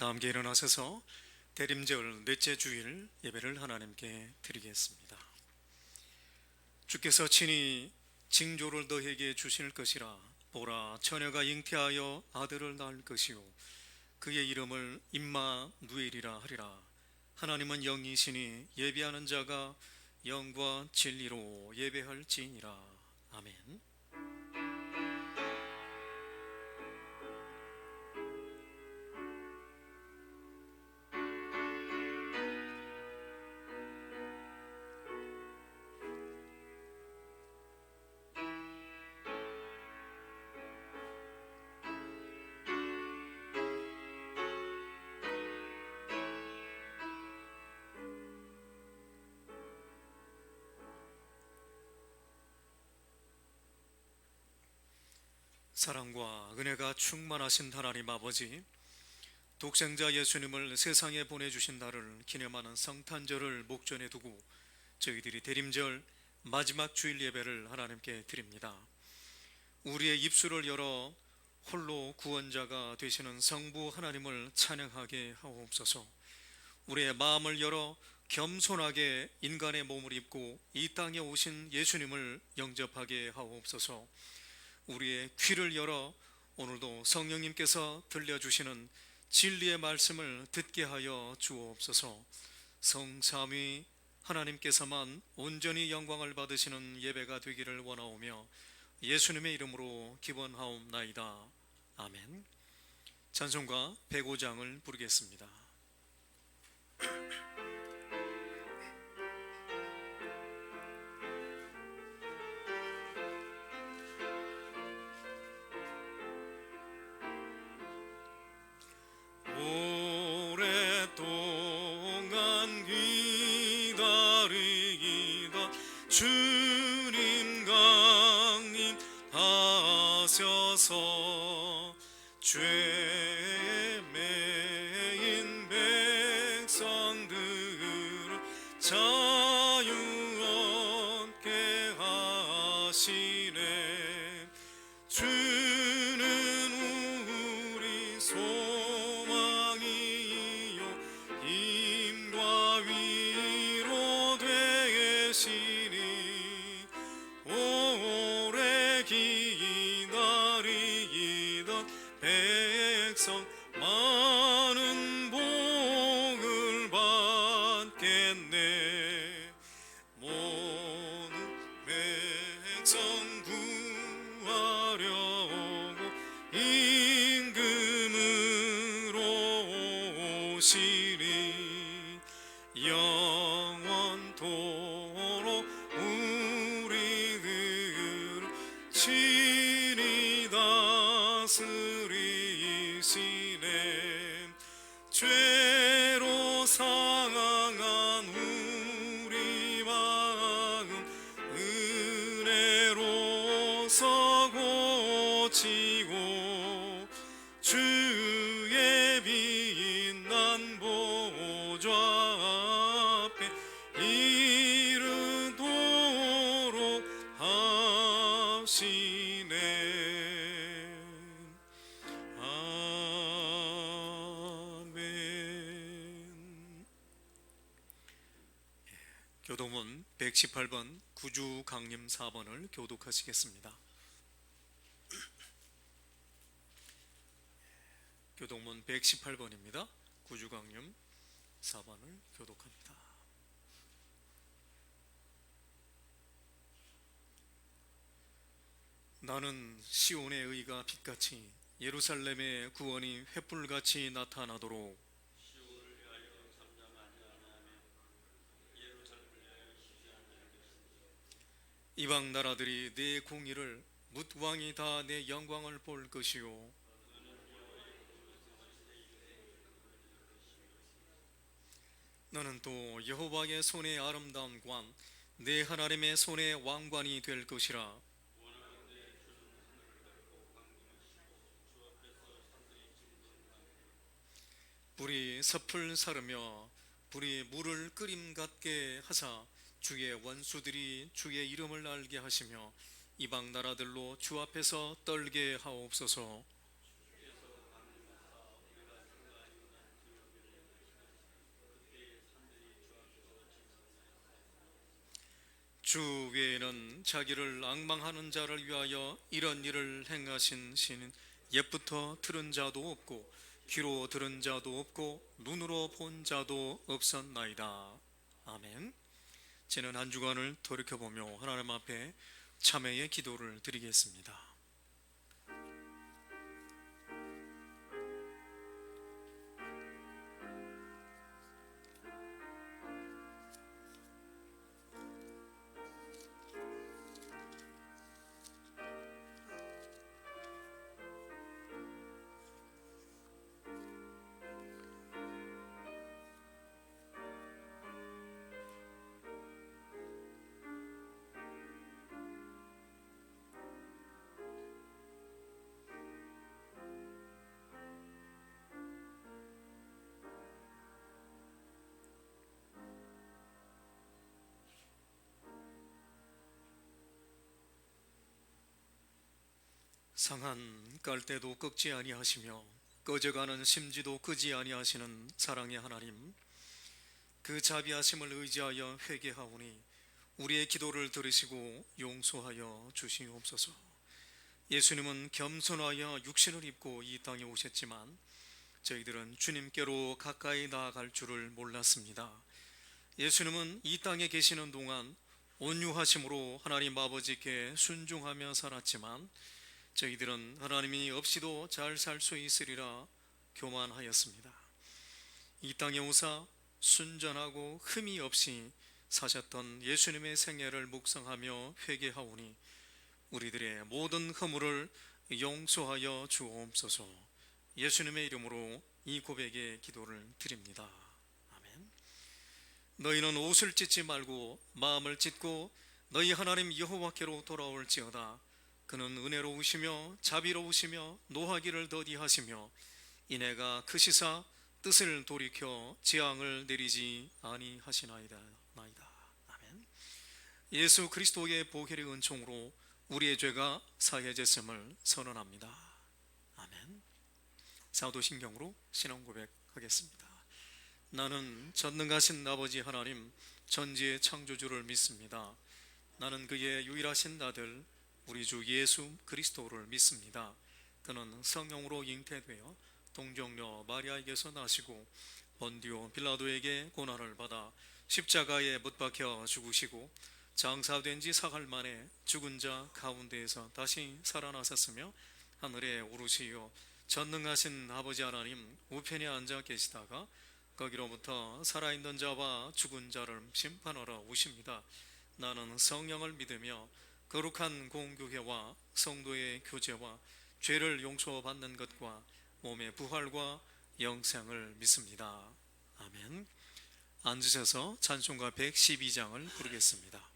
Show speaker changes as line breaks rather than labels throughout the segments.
다 함께 일어나셔서 대림절 넷째 주일 예배를 하나님께 드리겠습니다. 주께서 친히 징조를 너에게 주실 것이라. 보라, 처녀가 잉태하여 아들을 낳을 것이요 그의 이름을 임마누엘이라 하리라. 하나님은 영이시니 예배하는 자가 영과 진리로 예배할지니라. 아멘. 사랑과 은혜가 충만하신 하나님 아버지, 독생자 예수님을 세상에 보내주신 날을 기념하는 성탄절을 목전에 두고 저희들이 대림절 마지막 주일 예배를 하나님께 드립니다. 우리의 입술을 열어 홀로 구원자가 되시는 성부 하나님을 찬양하게 하옵소서. 우리의 마음을 열어 겸손하게 인간의 몸을 입고 이 땅에 오신 예수님을 영접하게 하옵소서. 우리의 귀를 열어 오늘도 성령님께서 들려주시는 진리의 말씀을 듣게 하여 주옵소서. 성삼위 하나님께서만 온전히 영광을 받으시는 예배가 되기를 원하오며 예수님의 이름으로 기원하옵나이다. 아멘. 찬송가 105장을 부르겠습니다. 오랫동안 기다리던 주님 강림하셔서 죄에 매인 백성들을 자유 얻게 하시네. 주는 우리 소망이요 힘과 위로 되시니 오래 기다리던 백성 많은 복을 받겠네. 모든 백성 구하려고 임금으로 오시리. 영원토록 우리들을 친히 다스리시네. 죄로 상한 우리 마음 은혜로서 고치고 주의 빛난 보좌 앞에 이르도록 하시네. 아멘. 교독문 118번 구주 강림 4번을 교독하시겠습니다. 교독문 118번입니다. 구주 강림 4번을 교독합니다. 나는 시온의 의가 빛같이 예루살렘의 구원이 횃불같이 나타나도록 이방 나라들이 내 공의를 뭇 왕이 다 내 영광을 볼 것이요 너는 또 여호와의 손의 아름다운 관 내 하나님의 손의 왕관이 될 것이라. 불이 섭을 사르며 불이 물을 끓임 같게 하사 주의 원수들이 주의 이름을 알게 하시며 이방 나라들로 주 앞에서 떨게 하옵소서. 주 외에는 자기를 앙망하는 자를 위하여 이런 일을 행하신 신은 옛부터 들은 자도 없고 귀로 들은 자도 없고 눈으로 본 자도 없었나이다. 아멘. 지난 한 주간을 돌이켜보며 하나님 앞에 참회의 기도를 드리겠습니다. 상한 깔때도 꺾지 아니하시며 꺼져가는 심지도 끄지 아니하시는 사랑의 하나님, 그 자비하심을 의지하여 회개하오니 우리의 기도를 들으시고 용서하여 주시옵소서. 예수님은 겸손하여 육신을 입고 이 땅에 오셨지만 저희들은 주님께로 가까이 나아갈 줄을 몰랐습니다. 예수님은 이 땅에 계시는 동안 온유하심으로 하나님 아버지께 순종하며 살았지만 저희들은 하나님이 없이도 잘 살 수 있으리라 교만하였습니다. 이 땅에 오사 순전하고 흠이 없이 사셨던 예수님의 생애를 묵상하며 회개하오니 우리들의 모든 허물을 용서하여 주옵소서. 예수님의 이름으로 이 고백의 기도를 드립니다. 아멘. 너희는 옷을 찢지 말고 마음을 찢고 너희 하나님 여호와께로 돌아올지어다. 그는 은혜로우시며 자비로우시며 노하기를 더디하시며 이내가 크시사 뜻을 돌이켜 재앙을 내리지 아니하시나이다. 아멘. 예수 그리스도의 보혈의 은총으로 우리의 죄가 사해졌음을 선언합니다. 아멘. 사도신경으로 신앙 고백하겠습니다. 나는 전능하신 아버지 하나님 전지의 창조주를 믿습니다. 나는 그의 유일하신 아들 우리 주 예수 그리스도를 믿습니다. 그는 성령으로 잉태되어 동정녀 마리아에게서 나시고 본디오 빌라도에게 고난을 받아 십자가에 못 박혀 죽으시고 장사된 지 사흘 만에 죽은 자 가운데에서 다시 살아나셨으며 하늘에 오르시어 전능하신 아버지 하나님 우편에 앉아 계시다가 거기로부터 살아있는 자와 죽은 자를 심판하러 오십니다. 나는 성령을 믿으며 거룩한 공교회와 성도의 교제와 죄를 용서받는 것과 몸의 부활과 영생을 믿습니다. 아멘. 앉으셔서 찬송가 112장을 부르겠습니다.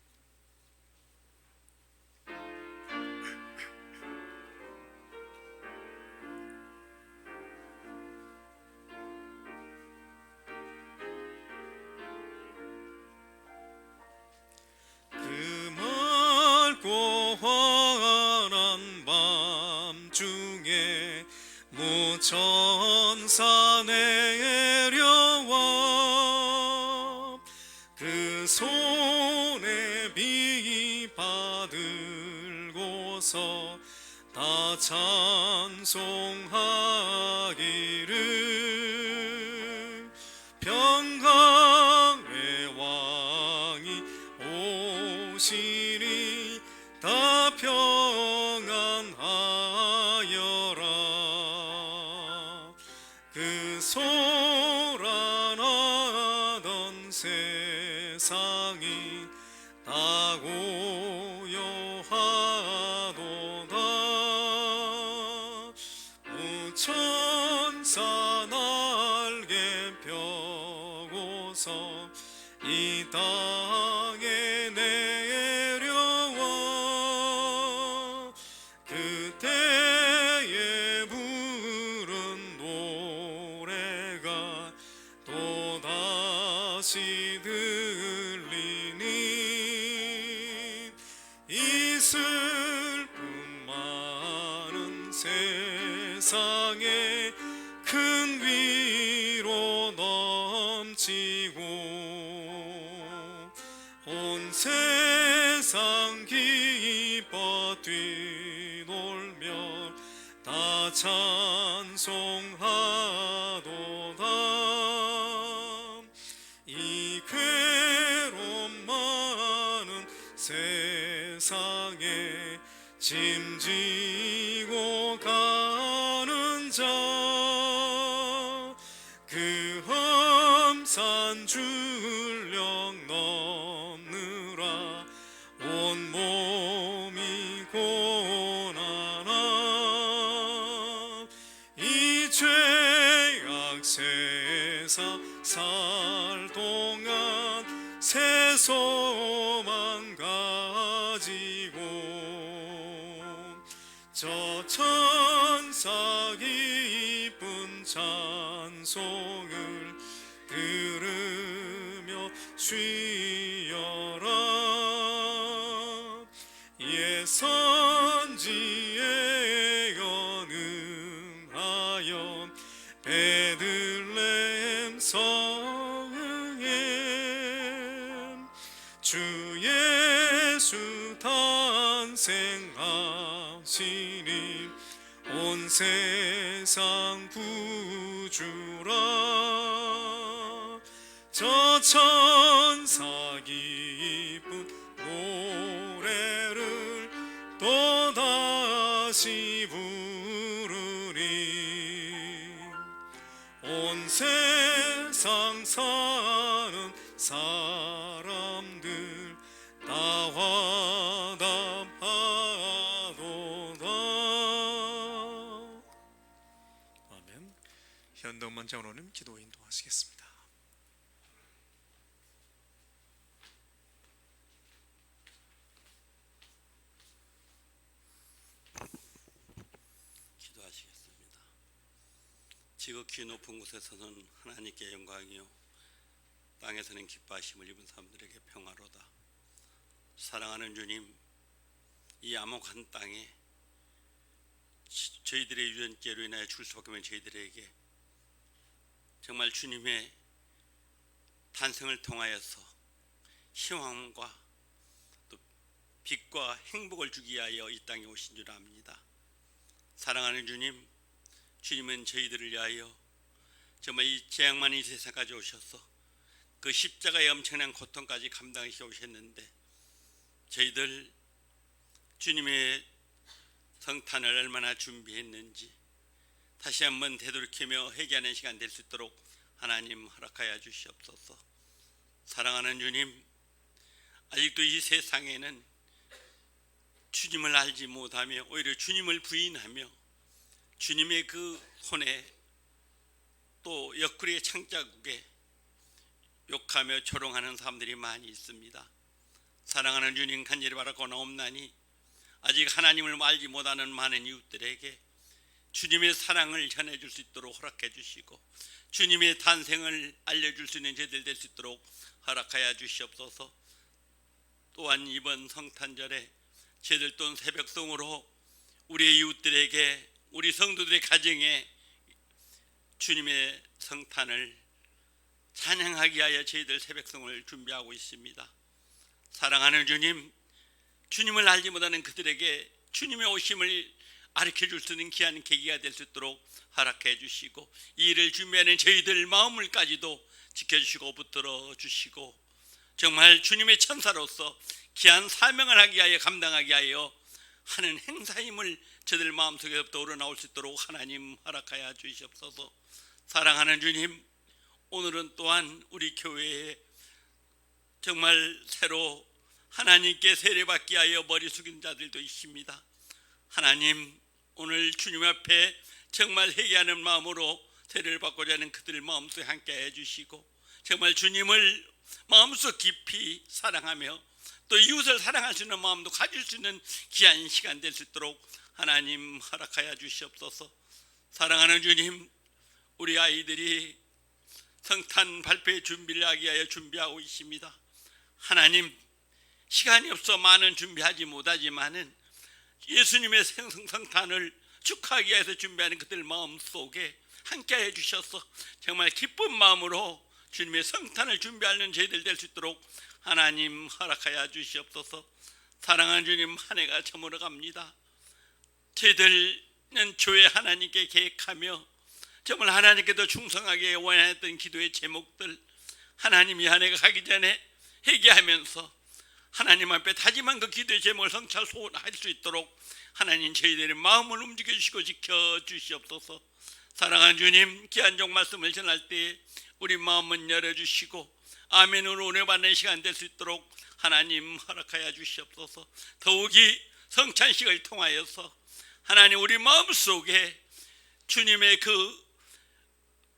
무천사 내려와 그 손에 비 받들고서 다 찬송하기를 평강의 왕이 오시니 다 평안하여라. 그 소란하던 세상이 다 고요하도다. 무천사 날개 펴고서 이 땅에 내려와 그때에 부른 노래가 또다시 들리니 이 슬픔 많은 세상에 큰 위로 넘치고 온 세상 세상에 짐지고 가는 자, 그 험산 줄령 넘느라 온몸이 고난하, 이 죄악 세상 살 동안 새 소망 가지고 저 천사 기쁜 찬송을 들으며 쉬어라. 예선지에 연응하여 베들레헴 성에 주 예수 탄생하시니 온 세상 구주라. 저 천사 기쁜 노래를 또다시 부르니 온 세상 사는 사람들 다 화답하도다. 아멘. 현덕만 장로님 기도 인도하시겠습니다.
기도하시겠습니다. 지극히 높은 곳에서는 하나님께 영광이요 땅에서는 기뻐하심을 입은 사람들에게 평화로다. 사랑하는 주님, 이 암흑한 땅에 저희들의 유전죄로 인하여 죽을 수밖에 없는 저희들에게 정말 주님의 탄생을 통하여서 희망과 또 빛과 행복을 주기 위하여 이 땅에 오신 줄 압니다. 사랑하는 주님, 주님은 저희들을 위하여 정말 이 재앙만 이 세상까지 오셔서 그 십자가의 엄청난 고통까지 감당하시고 오셨는데 저희들 주님의 성탄을 얼마나 준비했는지 다시 한번 되돌이키며 회개하는 시간 될 수 있도록 하나님 허락하여 주시옵소서. 사랑하는 주님, 아직도 이 세상에는 주님을 알지 못하며 오히려 주님을 부인하며 주님의 그 손에 또 옆구리의 창자국에 욕하며 조롱하는 사람들이 많이 있습니다. 사랑하는 주님, 간절히 바라고나옵나니 아직 하나님을 알지 못하는 많은 이웃들에게 주님의 사랑을 전해줄 수 있도록 허락해 주시고 주님의 탄생을 알려줄 수 있는 저희들 될 수 있도록 허락하여 주시옵소서. 또한 이번 성탄절에 저희들 또한 새벽송으로 우리의 이웃들에게 우리 성도들의 가정에 주님의 성탄을 찬양하기 위하여 저희들 새벽송을 준비하고 있습니다. 사랑하는 주님, 주님을 알지 못하는 그들에게 주님의 오심을 가르쳐줄 수 있는 귀한 계기가 될 수 있도록 허락해 주시고 이 일을 준비하는 저희들 마음을까지도 지켜주시고 붙들어 주시고 정말 주님의 천사로서 귀한 사명을 하기 위하여 감당하기 위하여 하는 행사임을 저들 마음속에부터 우러나올 수 있도록 하나님 허락하여 주시옵소서. 사랑하는 주님, 오늘은 또한 우리 교회에 정말 새로 하나님께 세례받기 위하여 머리 숙인 자들도 있습니다. 하나님, 오늘 주님 앞에 정말 회개하는 마음으로 세례를 받고자 하는 그들 마음속에 함께 해주시고 정말 주님을 마음속 깊이 사랑하며 또 이웃을 사랑할 수 있는 마음도 가질 수 있는 귀한 시간 될 수 있도록 하나님 허락하여 주시옵소서. 사랑하는 주님, 우리 아이들이 성탄 발표의 준비를 하기 위하여 준비하고 있습니다. 하나님, 시간이 없어 많은 준비하지 못하지만은 예수님의 성탄을 축하하기 위해서 준비하는 그들 마음속에 함께해 주셔서 정말 기쁜 마음으로 주님의 성탄을 준비하는 저희들 될 수 있도록 하나님 허락하여 주시옵소서. 사랑하는 주님, 한 해가 저물어 갑니다. 저희들은 교회 하나님께 계획하며 정말 하나님께도 충성하게 원했던 기도의 제목들 하나님이 한 해가 가기 전에 회개하면서 하나님 앞에 다짐한 그 기도의 제목을 성취할 소원할 수 있도록 하나님 저희들의 마음을 움직여 주시고 지켜 주시옵소서. 사랑하는 주님, 귀한 종 말씀을 전할 때 우리 마음은 열어주시고 아멘으로 은혜 받는 시간 될 수 있도록 하나님 허락하여 주시옵소서. 더욱이 성찬식을 통하여서 하나님 우리 마음속에 주님의 그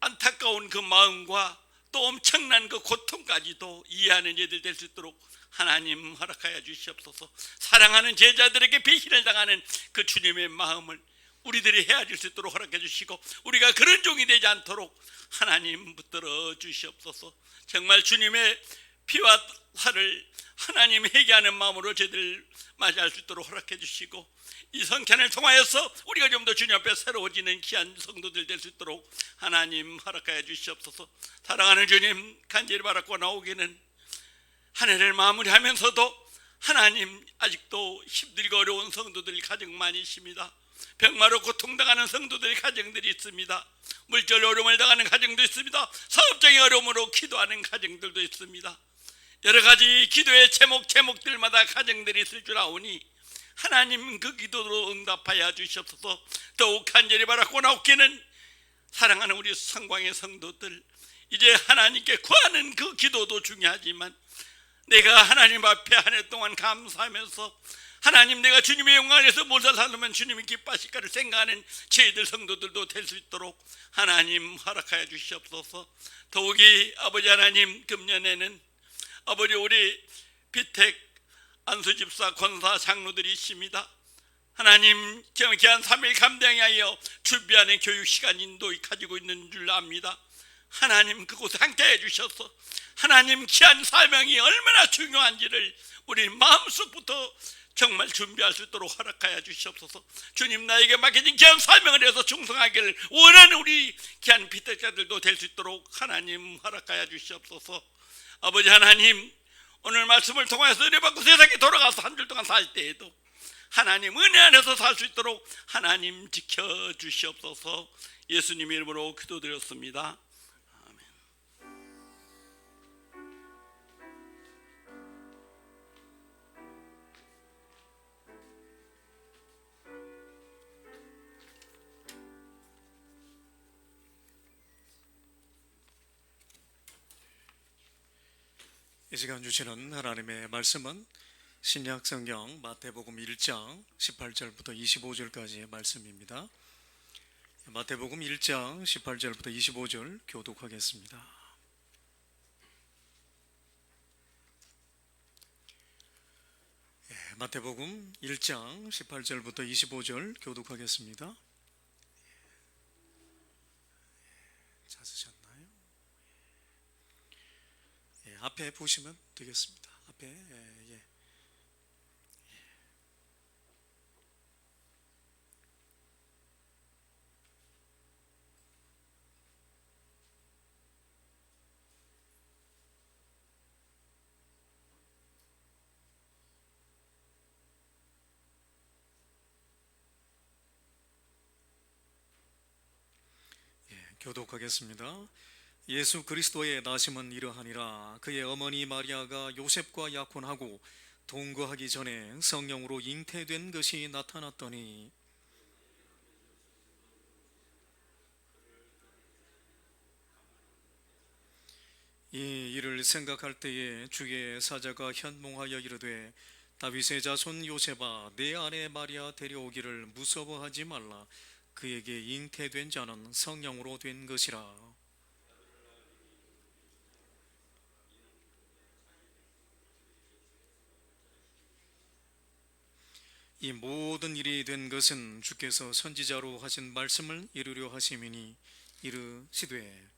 안타까운 그 마음과 또 엄청난 그 고통까지도 이해하는 예들 될 수 있도록 하나님 허락하여 주시옵소서. 사랑하는 제자들에게 배신을 당하는 그 주님의 마음을 우리들이 헤아릴 수 있도록 허락해 주시고 우리가 그런 종이 되지 않도록 하나님 붙들어 주시옵소서. 정말 주님의 피와 살을 하나님 회개하는 마음으로 저희들 맞이할 수 있도록 허락해 주시고 이 성찬을 통하여서 우리가 좀 더 주님 앞에 새로워지는 귀한 성도들 될 수 있도록 하나님 허락하여 주시옵소서. 사랑하는 주님, 간절히 바라고 나오기는 한 해를 마무리하면서도 하나님 아직도 힘들고 어려운 성도들이 가정 많이 있습니다. 병마로 고통당하는 성도들의 가정들이 있습니다. 물질 어려움을 당하는 가정도 있습니다. 사업적인 어려움으로 기도하는 가정들도 있습니다. 여러 가지 기도의 제목들마다 가정들이 있을 줄 아오니 하나님 그 기도로 응답하여 주시옵소서. 더욱 간절히 바라고 나옵기는 사랑하는 우리 성광의 성도들, 이제 하나님께 구하는 그 기도도 중요하지만 내가 하나님 앞에 한 해 동안 감사하면서 하나님 내가 주님의 영광을 위해서 무엇을 살면 주님이 기뻐하실까를 생각하는 저희들 성도들도 될 수 있도록 하나님 허락하여 주시옵소서. 더욱이 아버지 하나님, 금년에는 아버지 우리 비택 안수집사 권사 장로들이 있습니다. 하나님 귀한 3일 감당하여 준비하는 교육 시간인도 가지고 있는 줄 압니다. 하나님 그곳에 함께해 주셔서 하나님 귀한 사명이 얼마나 중요한지를 우리 마음속부터 정말 준비할 수 있도록 허락하여 주시옵소서. 주님, 나에게 맡겨진 귀한 사명을 해서 충성하기를 원하는 우리 귀한 비택자들도 될 수 있도록 하나님 허락하여 주시옵소서. 아버지 하나님, 오늘 말씀을 통해서 은혜 받고 세상에 돌아가서 한 줄 동안 살 때에도 하나님 은혜 안에서 살 수 있도록 하나님 지켜주시옵소서. 예수님 이름으로 기도드렸습니다. 아멘.
이 시간 주시는 하나님의 말씀은 신약 성경 마태복음 1장 18절부터 25절까지의 말씀입니다. 마태복음 1장 18절부터 25절 교독하겠습니다. 마태복음 1장 18절부터 25절 교독하겠습니다. 찾으셨나요? 앞에 보시면 되겠습니다. 앞에 교독하겠습니다. 예수 그리스도의 나심은 이러하니라. 그의 어머니 마리아가 요셉과 약혼하고 동거하기 전에 성령으로 잉태된 것이 나타났더니 이 일을 생각할 때에 주의 사자가 현몽하여 이르되 다윗의 자손 요셉아, 내 아내 마리아 데려오기를 무서워하지 말라. 그에게 잉태된 자는 성령으로 된 것이라. 이 모든 일이 된 것은 주께서 선지자로 하신 말씀을 이루려 하심이니 이르시되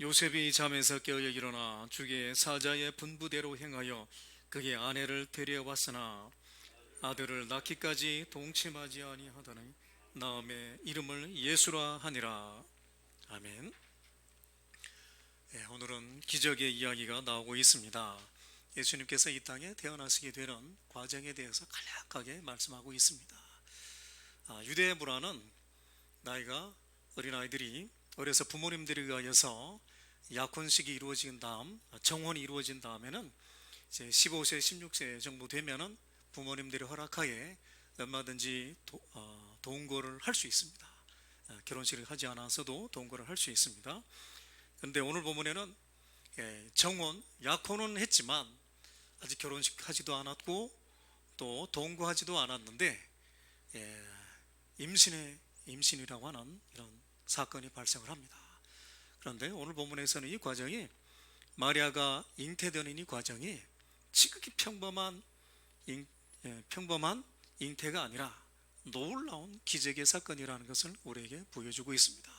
요셉이 잠에서 깨어 일어나 주의 사자의 분부대로 행하여 그의 아내를 데려왔으나 아들을 낳기까지 동침하지 아니하더니 나음의 이름을 예수라 하니라. 아멘. 오늘은 기적의 이야기가 나오고 있습니다. 예수님께서 이 땅에 태어나시게 되는 과정에 대해서 간략하게 말씀하고 있습니다. 유대 문화는 나이가 어린아이들이 어려서 부모님들에 의하여서 약혼식이 이루어진 다음, 정혼이 이루어진 다음에는 이제 15세, 16세 정도 되면은 부모님들의 허락하에 얼마든지 동거를 할 수 있습니다. 결혼식을 하지 않아서도 동거를 할 수 있습니다. 그런데 오늘 본문에는 정혼, 약혼은 했지만 아직 결혼식 하지도 않았고 또 동거하지도 않았는데 임신이라고 하는 이런 사건이 발생을 합니다. 그런데 오늘 본문에서는 이 과정이, 마리아가 잉태되는 이 과정이 지극히 평범한 잉태가 아니라 놀라운 기적의 사건이라는 것을 우리에게 보여주고 있습니다.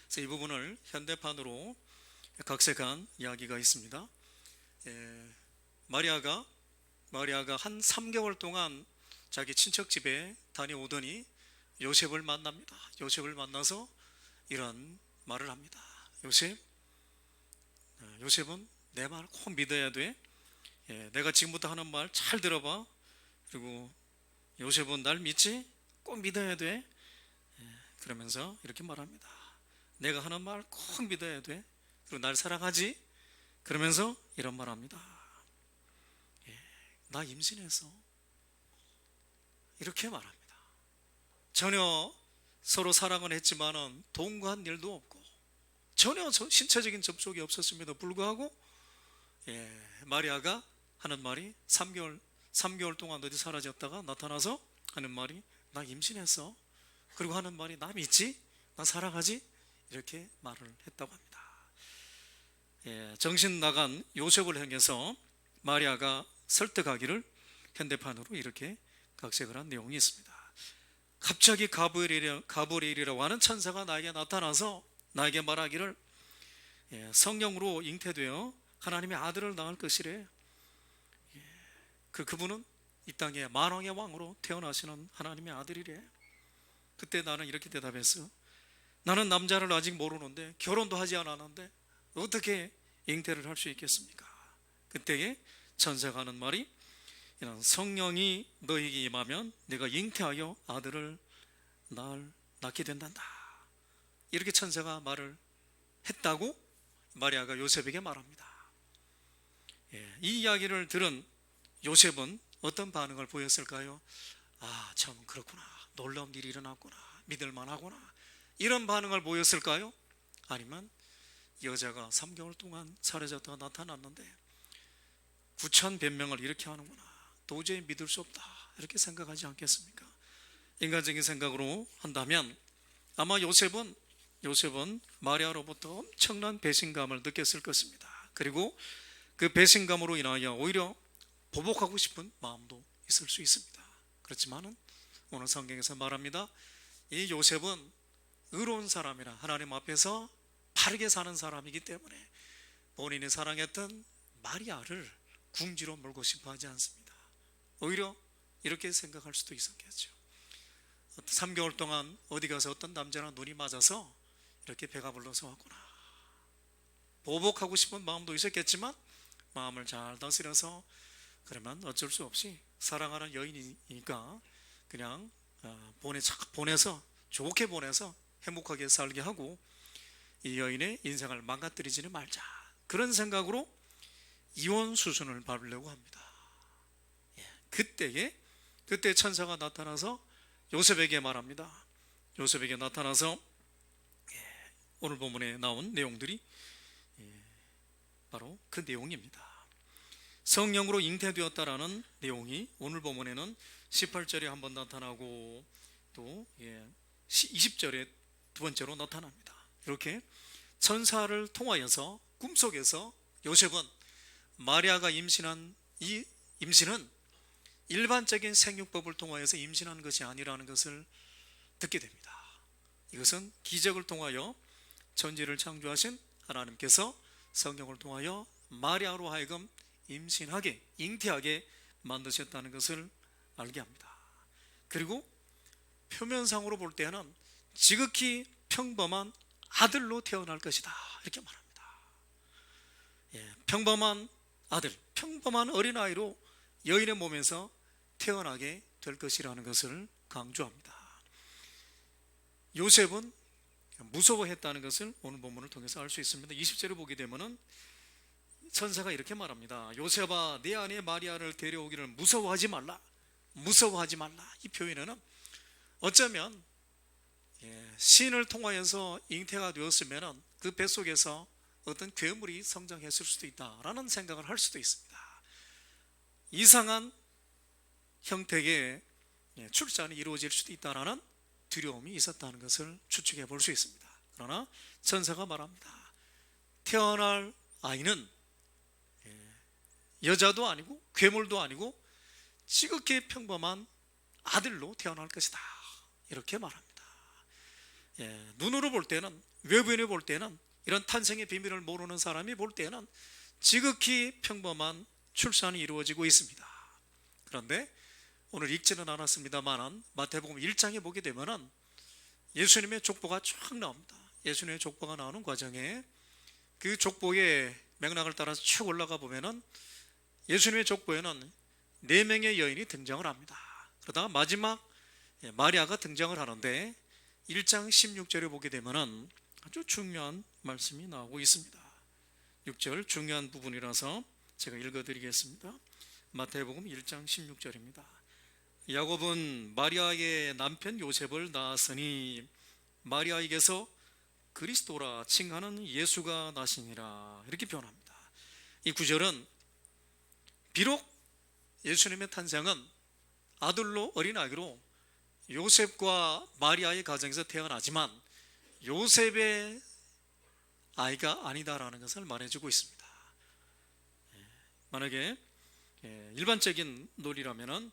그래서 이 부분을 현대판으로 각색한 이야기가 있습니다. 마리아가 한 3개월 동안 자기 친척 집에 다녀오더니 요셉을 만납니다. 요셉을 만나서 이런 말을 합니다. 요셉은 내 말 꼭 믿어야 돼. 내가 지금부터 하는 말 잘 들어봐. 그리고 요셉은 날 믿지? 꼭 믿어야 돼. 그러면서 이렇게 말합니다. 내가 하는 말 꼭 믿어야 돼. 그리고 날 사랑하지? 그러면서 이런 말합니다. 나 임신했어. 이렇게 말합니다. 전혀 서로 사랑은 했지만은 동거한 일도 없고 전혀 신체적인 접촉이 없었음에도 불구하고 마리아가 하는 말이 3개월 동안 어디 사라졌다가 나타나서 하는 말이 나 임신했어. 그리고 하는 말이 나 믿지? 나 사랑하지? 이렇게 말을 했다고 합니다. 정신 나간 요셉을 향해서 마리아가 설득하기를 현대판으로 이렇게 각색을 한 내용이 있습니다. 갑자기 가브리엘이라고 하는 천사가 나에게 나타나서 나에게 말하기를 성령으로 잉태되어 하나님의 아들을 낳을 것이래. 그분은 이 땅에 만왕의 왕으로 태어나시는 하나님의 아들이래. 그때 나는 이렇게 대답했어. 나는 남자를 아직 모르는데 결혼도 하지 않았는데 어떻게 잉태를 할 수 있겠습니까? 그때에 천사가 하는 말이 성령이 너에게 임하면 네가 잉태하여 아들을 낳게 된단다. 이렇게 천사가 말을 했다고 마리아가 요셉에게 말합니다. 이 이야기를 들은 요셉은 어떤 반응을 보였을까요? 참 그렇구나. 놀라운 일이 일어났구나. 믿을만하구나. 이런 반응을 보였을까요? 아니면 여자가 3개월 동안 사라졌다가 나타났는데 9천 변명을 이렇게 하는구나. 도저히 믿을 수 없다. 이렇게 생각하지 않겠습니까? 인간적인 생각으로 한다면 아마 요셉은 마리아로부터 엄청난 배신감을 느꼈을 것입니다. 그리고 그 배신감으로 인하여 오히려 보복하고 싶은 마음도 있을 수 있습니다. 그렇지만은 오늘 성경에서 말합니다. 이 요셉은 의로운 사람이라 하나님 앞에서 바르게 사는 사람이기 때문에 본인이 사랑했던 마리아를 궁지로 몰고 싶어 하지 않습니다. 오히려 이렇게 생각할 수도 있었겠죠. 3개월 동안 어디 가서 어떤 남자랑 눈이 맞아서 이렇게 배가 불러서 왔구나. 보복하고 싶은 마음도 있었겠지만 마음을 잘 다스려서 그러면 어쩔 수 없이 사랑하는 여인이니까 그냥 보내서 좋게 보내서 행복하게 살게 하고 이 여인의 인생을 망가뜨리지는 말자. 그런 생각으로 이혼 수순을 밟으려고 합니다. 그때 천사가 나타나서 요셉에게 말합니다. 요셉에게 나타나서 오늘 본문에 나온 내용들이 바로 그 내용입니다. 성령으로 잉태되었다라는 내용이 오늘 본문에는 18절에 한번 나타나고 또 20절에 두 번째로 나타납니다. 이렇게 천사를 통하여서 꿈속에서 요셉은 마리아가 임신한 이 임신은 일반적인 생육법을 통하여서 임신한 것이 아니라는 것을 듣게 됩니다. 이것은 기적을 통하여 천지를 창조하신 하나님께서 성령을 통하여 마리아로 하여금 임신하게, 잉태하게 만드셨다는 것을 알게 합니다. 그리고 표면상으로 볼 때는 지극히 평범한 아들로 태어날 것이다. 이렇게 말합니다. 평범한 아들, 평범한 어린아이로 여인의 몸에서 태어나게 될 것이라는 것을 강조합니다. 요셉은 무서워했다는 것을 오늘 본문을 통해서 알 수 있습니다. 20절을 보게 되면은 천사가 이렇게 말합니다. 요셉아, 내 아내 마리아를 데려오기를 무서워하지 말라. 무서워하지 말라. 이 표현에는 어쩌면 신을 통하여서 잉태가 되었으면 그 뱃속에서 어떤 괴물이 성장했을 수도 있다라는 생각을 할 수도 있습니다. 이상한 형태의 출산이 이루어질 수도 있다라는 두려움이 있었다는 것을 추측해 볼 수 있습니다. 그러나 천사가 말합니다. 태어날 아이는 여자도 아니고 괴물도 아니고 지극히 평범한 아들로 태어날 것이다. 이렇게 말합니다. 눈으로 볼 때는, 외부인이 볼 때는, 이런 탄생의 비밀을 모르는 사람이 볼 때는 지극히 평범한 출산이 이루어지고 있습니다. 그런데 오늘 읽지는 않았습니다만 마태복음 1장에 보게 되면은 예수님의 족보가 쫙 나옵니다. 예수님의 족보가 나오는 과정에 그 족보의 맥락을 따라서 쭉 올라가 보면은 예수님의 족보에는 4명의 여인이 등장을 합니다. 그러다가 마지막 마리아가 등장을 하는데 1장 16절에 보게 되면은 아주 중요한 말씀이 나오고 있습니다. 6절 중요한 부분이라서 제가 읽어드리겠습니다. 마태복음 1장 16절입니다. 야곱은 마리아의 남편 요셉을 낳았으니 마리아에게서 그리스도라 칭하는 예수가 나시니라. 이렇게 표현합니다. 이 구절은 비록 예수님의 탄생은 아들로 어린아기로 요셉과 마리아의 가정에서 태어나지만 요셉의 아이가 아니다라는 것을 말해주고 있습니다. 만약에 일반적인 논리라면은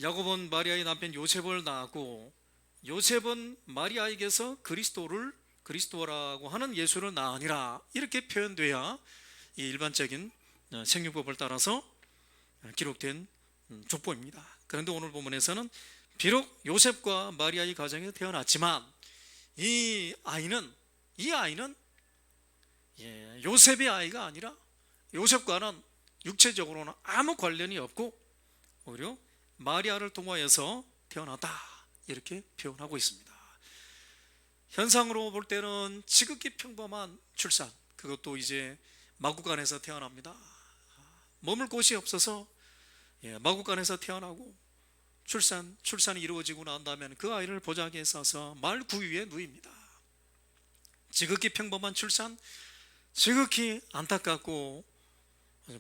야곱은 마리아의 남편 요셉을 낳았고 요셉은 마리아에게서 그리스도라고 하는 예수를 낳으니라 이렇게 표현돼야 이 일반적인 생육법을 따라서 기록된 족보입니다. 그런데 오늘 본문에서는 비록 요셉과 마리아의 가정에 태어났지만 이 아이는 요셉의 아이가 아니라 요셉과는 육체적으로는 아무 관련이 없고 오히려 마리아를 통하여서 태어났다 이렇게 표현하고 있습니다. 현상으로 볼 때는 지극히 평범한 출산, 그것도 이제 마구간에서 태어납니다. 머물 곳이 없어서 마구간에서 태어나고 출산이 이루어지고 난 다음에 그 아이를 보자기에 싸서 말 구유에 누입니다. 지극히 평범한 출산, 지극히 안타깝고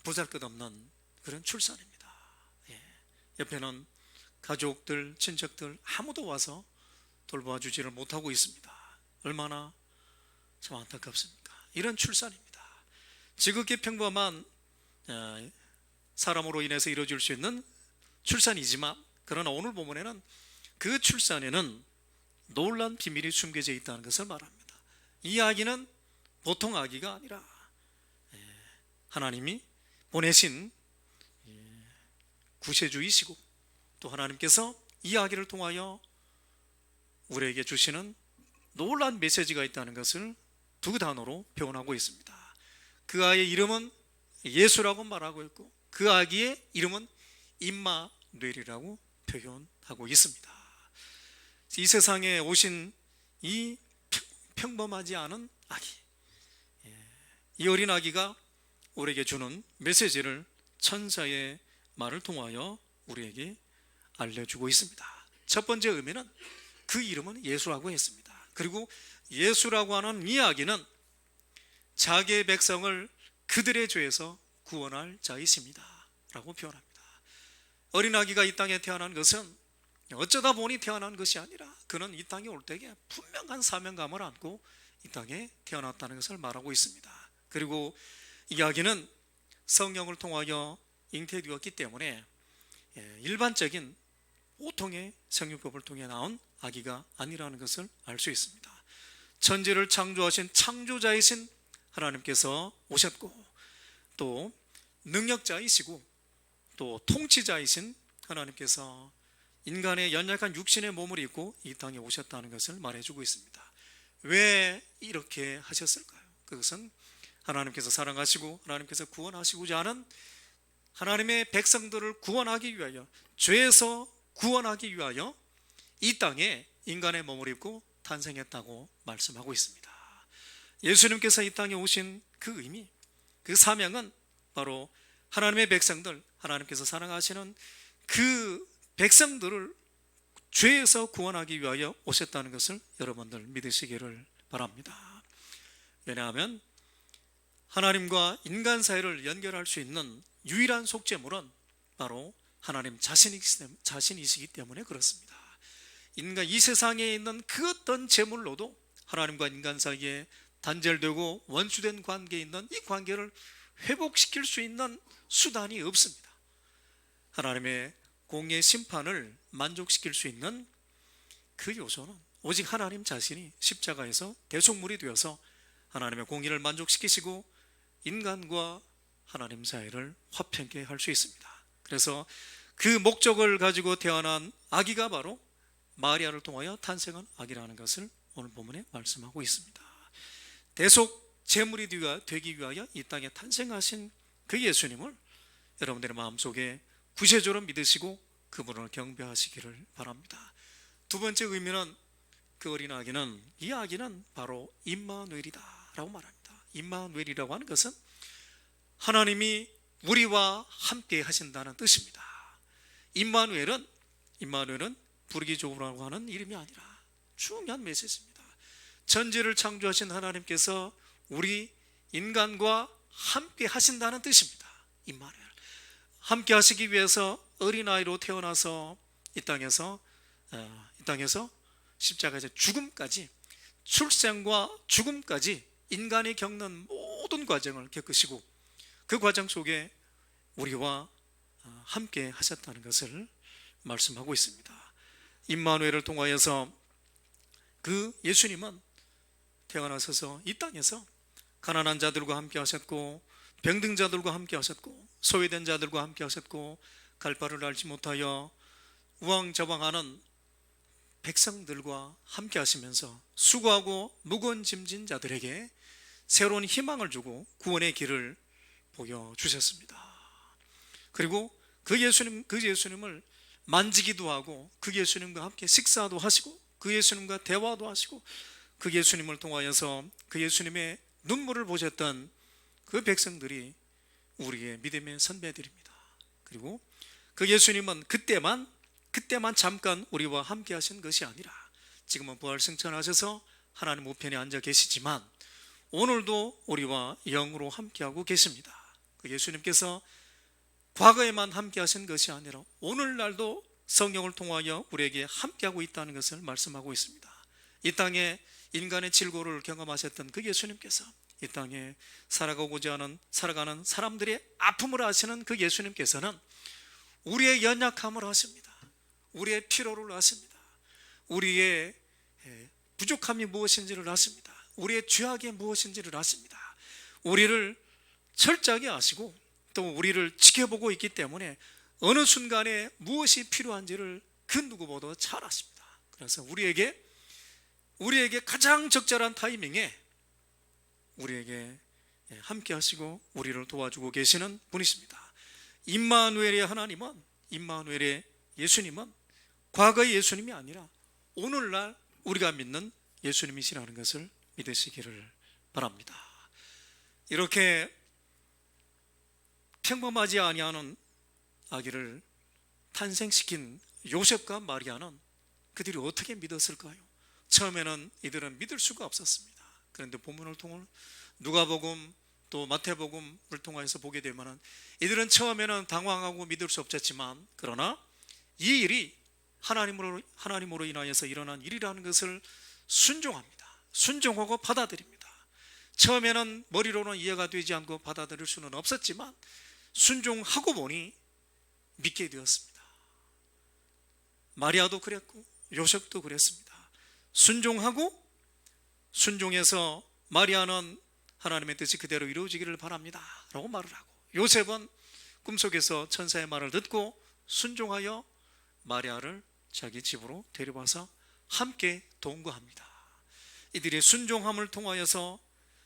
보잘것없는 그런 출산입니다. 옆에는 가족들, 친척들 아무도 와서 돌봐주지를 못하고 있습니다. 얼마나 참 안타깝습니까? 이런 출산입니다. 지극히 평범한 사람으로 인해서 이루어질 수 있는 출산이지만 그러나 오늘 본문에는 그 출산에는 놀라운 비밀이 숨겨져 있다는 것을 말합니다. 이 아기는 보통 아기가 아니라 하나님이 보내신 구세주이시고 또 하나님께서 이 아기를 통하여 우리에게 주시는 놀라운 메시지가 있다는 것을 두 단어로 표현하고 있습니다. 그 아이의 이름은 예수라고 말하고 있고 그 아기의 이름은 임마누엘이라고 표현하고 있습니다. 이 세상에 오신 이 평범하지 않은 아기, 이 어린 아기가 우리에게 주는 메시지를 천사의 말을 통하여 우리에게 알려주고 있습니다. 첫 번째 의미는 그 이름은 예수라고 했습니다. 그리고 예수라고 하는 이 아기는 자기의 백성을 그들의 죄에서 구원할 자이십니다 라고 표현합니다. 어린아기가 이 땅에 태어난 것은 어쩌다 보니 태어난 것이 아니라 그는 이 땅에 올 때에 분명한 사명감을 안고 이 땅에 태어났다는 것을 말하고 있습니다. 그리고 이 아기는 성령을 통하여 잉태되었기 때문에 일반적인 보통의 생육법을 통해 나온 아기가 아니라는 것을 알 수 있습니다. 천지를 창조하신 창조자이신 하나님께서 오셨고 또 능력자이시고 또 통치자이신 하나님께서 인간의 연약한 육신의 몸을 입고 이 땅에 오셨다는 것을 말해주고 있습니다. 왜 이렇게 하셨을까요? 그것은 하나님께서 사랑하시고 하나님께서 구원하시고자 하는 하나님의 백성들을 구원하기 위하여, 죄에서 구원하기 위하여 이 땅에 인간의 몸을 입고 탄생했다고 말씀하고 있습니다. 예수님께서 이 땅에 오신 그 의미, 그 사명은 바로 하나님의 백성들, 하나님께서 사랑하시는 그 백성들을 죄에서 구원하기 위하여 오셨다는 것을 여러분들 믿으시기를 바랍니다. 왜냐하면 하나님과 인간 사이를 연결할 수 있는 유일한 속죄물은 바로 하나님 자신이시기 때문에 그렇습니다. 인간 이 세상에 있는 그 어떤 제물로도 하나님과 인간 사이에 단절되고 원수된 관계에 있는 이 관계를 회복시킬 수 있는 수단이 없습니다. 하나님의 공의 심판을 만족시킬 수 있는 그 요소는 오직 하나님 자신이 십자가에서 대속물이 되어서 하나님의 공의를 만족시키시고 인간과 하나님 사이를 화평케 할 수 있습니다. 그래서 그 목적을 가지고 태어난 아기가 바로 마리아를 통하여 탄생한 아기라는 것을 오늘 본문에 말씀하고 있습니다. 대속 제물이 되기 위하여 이 땅에 탄생하신 그 예수님을 여러분들의 마음속에 구세주로 믿으시고 그분을 경배하시기를 바랍니다. 두 번째 의미는 그 어린 아기는, 이 아기는 바로 임마누엘이다 라고 말합니다. 임마누엘이라고 하는 것은 하나님이 우리와 함께 하신다는 뜻입니다. 임마누엘은 부르기족이라고 하는 이름이 아니라 중요한 메시지입니다. 천지를 창조하신 하나님께서 우리 인간과 함께 하신다는 뜻입니다. 임마누엘, 함께 하시기 위해서 어린아이로 태어나서 이 땅에서 십자가에서 죽음까지, 출생과 죽음까지 인간이 겪는 모든 과정을 겪으시고 그 과정 속에 우리와 함께 하셨다는 것을 말씀하고 있습니다. 임마누엘을 통하여서 그 예수님은 태어나셔서 이 땅에서 가난한 자들과 함께 하셨고 병든 자들과 함께 하셨고 소외된 자들과 함께 하셨고 갈 바를 알지 못하여 우왕좌왕하는 백성들과 함께 하시면서 수고하고 무거운 짐진 자들에게 새로운 희망을 주고 구원의 길을 보여주셨습니다. 그리고 그 예수님을 만지기도 하고 그 예수님과 함께 식사도 하시고 그 예수님과 대화도 하시고 그 예수님을 통하여서 그 예수님의 눈물을 보셨던 그 백성들이 우리의 믿음의 선배들입니다. 그리고 그 예수님은 그때만 잠깐 우리와 함께 하신 것이 아니라 지금은 부활승천하셔서 하나님 우편에 앉아 계시지만 오늘도 우리와 영으로 함께하고 계십니다. 그 예수님께서 과거에만 함께 하신 것이 아니라 오늘날도 성령을 통하여 우리에게 함께하고 있다는 것을 말씀하고 있습니다. 이 땅에 인간의 질고를 경험하셨던 그 예수님께서 이 땅에 살아가는 사람들의 아픔을 아시는 그 예수님께서는 우리의 연약함을 아십니다. 우리의 피로를 아십니다. 우리의 부족함이 무엇인지를 아십니다. 우리의 죄악이 무엇인지를 아십니다. 우리를 철저하게 아시고 또 우리를 지켜보고 있기 때문에 어느 순간에 무엇이 필요한지를 그 누구보다 잘 아십니다. 그래서 우리에게 가장 적절한 타이밍에 우리에게 함께 하시고 우리를 도와주고 계시는 분이십니다. 임마누엘의 하나님은, 임마누엘의 예수님은 과거의 예수님이 아니라 오늘날 우리가 믿는 예수님이시라는 것을 믿으시기를 바랍니다. 이렇게 평범하지 아니하는 아기를 탄생시킨 요셉과 마리아는 그들이 어떻게 믿었을까요? 처음에는 이들은 믿을 수가 없었습니다. 그런데 본문을 통해 누가복음 또 마태복음을 통해서 보게 되면 이들은 처음에는 당황하고 믿을 수 없었지만 그러나 이 일이 하나님으로 인하여서 일어난 일이라는 것을 순종합니다. 순종하고 받아들입니다. 처음에는 머리로는 이해가 되지 않고 받아들일 수는 없었지만 순종하고 보니 믿게 되었습니다. 마리아도 그랬고 요셉도 그랬습니다. 순종해서 마리아는 하나님의 뜻이 그대로 이루어지기를 바랍니다 라고 말을 하고 요셉은 꿈속에서 천사의 말을 듣고 순종하여 마리아를 자기 집으로 데려와서 함께 동거합니다. 이들의 순종함을 통하여서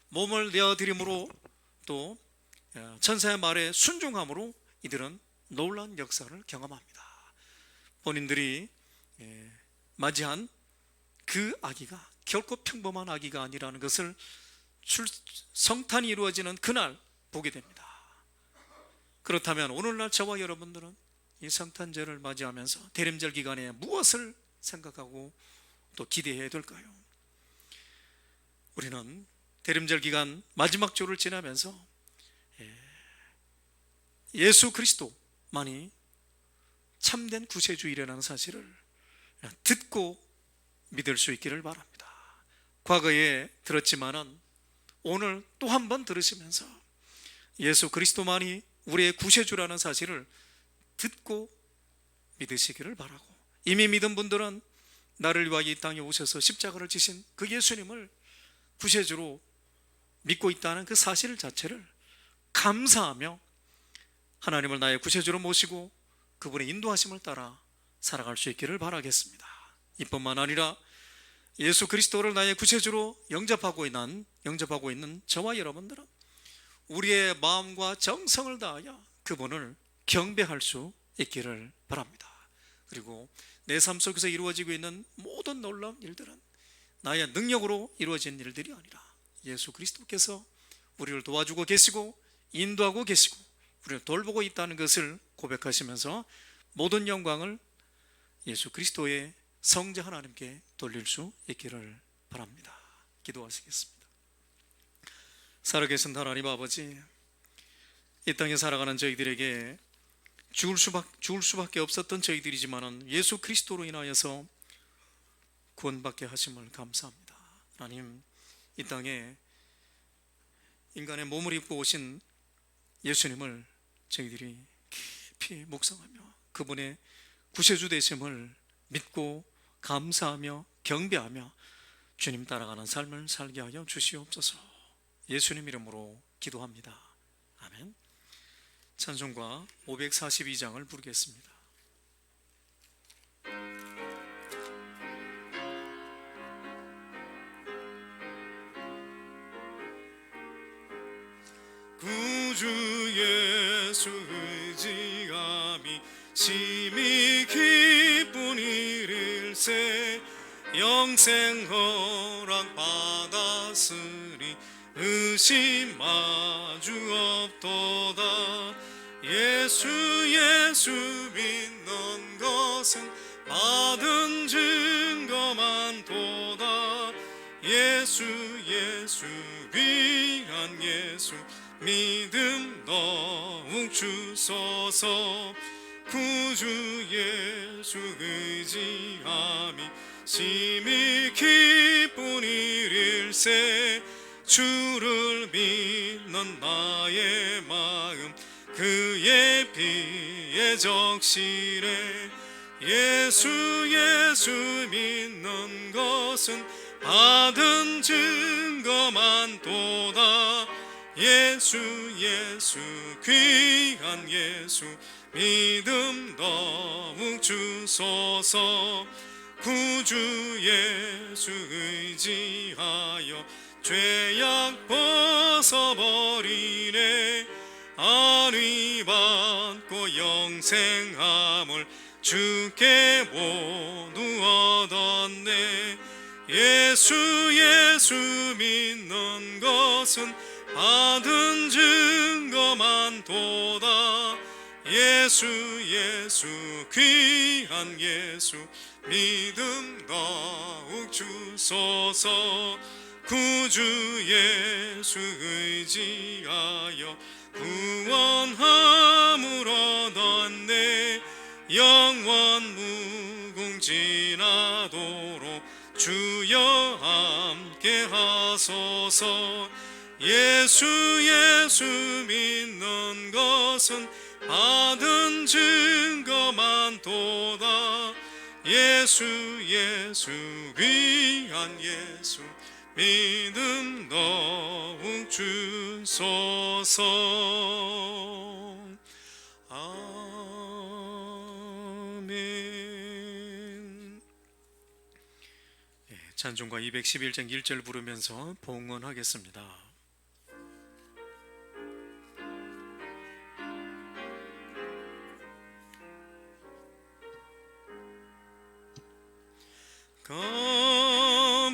몸을 내어드림으로 또 천사의 말에 순종함으로 이들은 놀라운 역사를 경험합니다. 본인들이 맞이한 그 아기가 결코 평범한 아기가 아니라는 것을 성탄이 이루어지는 그날 보게 됩니다. 그렇다면 오늘날 저와 여러분들은 이 성탄절을 맞이하면서 대림절 기간에 무엇을 생각하고 또 기대해야 될까요? 우리는 대림절 기간 마지막 주를 지나면서 예수 그리스도만이 참된 구세주이라는 사실을 듣고 믿을 수 있기를 바랍니다. 과거에 들었지만은 오늘 또 한 번 들으시면서 예수 그리스도만이 우리의 구세주라는 사실을 듣고 믿으시기를 바라고, 이미 믿은 분들은 나를 위하여 이 땅에 오셔서 십자가를 지신 그 예수님을 구세주로 믿고 있다는 그 사실 자체를 감사하며 하나님을 나의 구세주로 모시고 그분의 인도하심을 따라 살아갈 수 있기를 바라겠습니다. 이뿐만 아니라 예수 그리스도를 나의 구세주로 영접하고 있는 저와 여러분들은 우리의 마음과 정성을 다하여 그분을 경배할 수 있기를 바랍니다. 그리고 내 삶 속에서 이루어지고 있는 모든 놀라운 일들은 나의 능력으로 이루어진 일들이 아니라 예수 그리스도께서 우리를 도와주고 계시고 인도하고 계시고 우리를 돌보고 있다는 것을 고백하시면서 모든 영광을 예수 그리스도의 성자 하나님께 돌릴 수 있기를 바랍니다. 기도하시겠습니다. 살아계신 하나님 아버지, 이 땅에 살아가는 저희들에게 죽을 수밖에 없었던 저희들이지만은 예수 그리스도로 인하여서 구원받게 하심을 감사합니다. 하나님, 이 땅에 인간의 몸을 입고 오신 예수님을 저희들이 깊이 묵상하며 그분의 구세주 되심을 믿고 감사하며 경배하며 주님 따라가는 삶을 살게 하여 주시옵소서. 예수님 이름으로 기도합니다. 아멘. 찬송가 542장을 부르겠습니다. 구주 예수 의지함이 심히 기쁜 일일세, 영생 허락 받았으니 의심 마주 없도다. 예수 믿는 것은 받은 증거만 도다. 예수 귀한 예수 믿음 더욱 주소서. 구주 예수 의지함이 심히 기쁜 일일세, 주를 믿는 나의 마음 그의 피에 적시래. 예수 믿는 것은 받은 증거만 도다. 예수 귀한 예수 믿음 더욱 주소서. 구주 예수 의지하여 죄악 벗어버리네. 안위 받고 영생함을 주께 모두 얻었네. 예수 믿는 것은 받은 증거만 도다. 예수 귀한 예수 믿음 더욱 주소서. 구주 예수 의지하여 구원함을 얻었네. 영원 무궁진하도록 주여 함께 하소서. 예수 믿는 것은 받은 증거만 도다. 예수 귀한 예수 믿음 더욱 주소서. 아멘. 찬송가 211장 1절 부르면서 봉헌하겠습니다.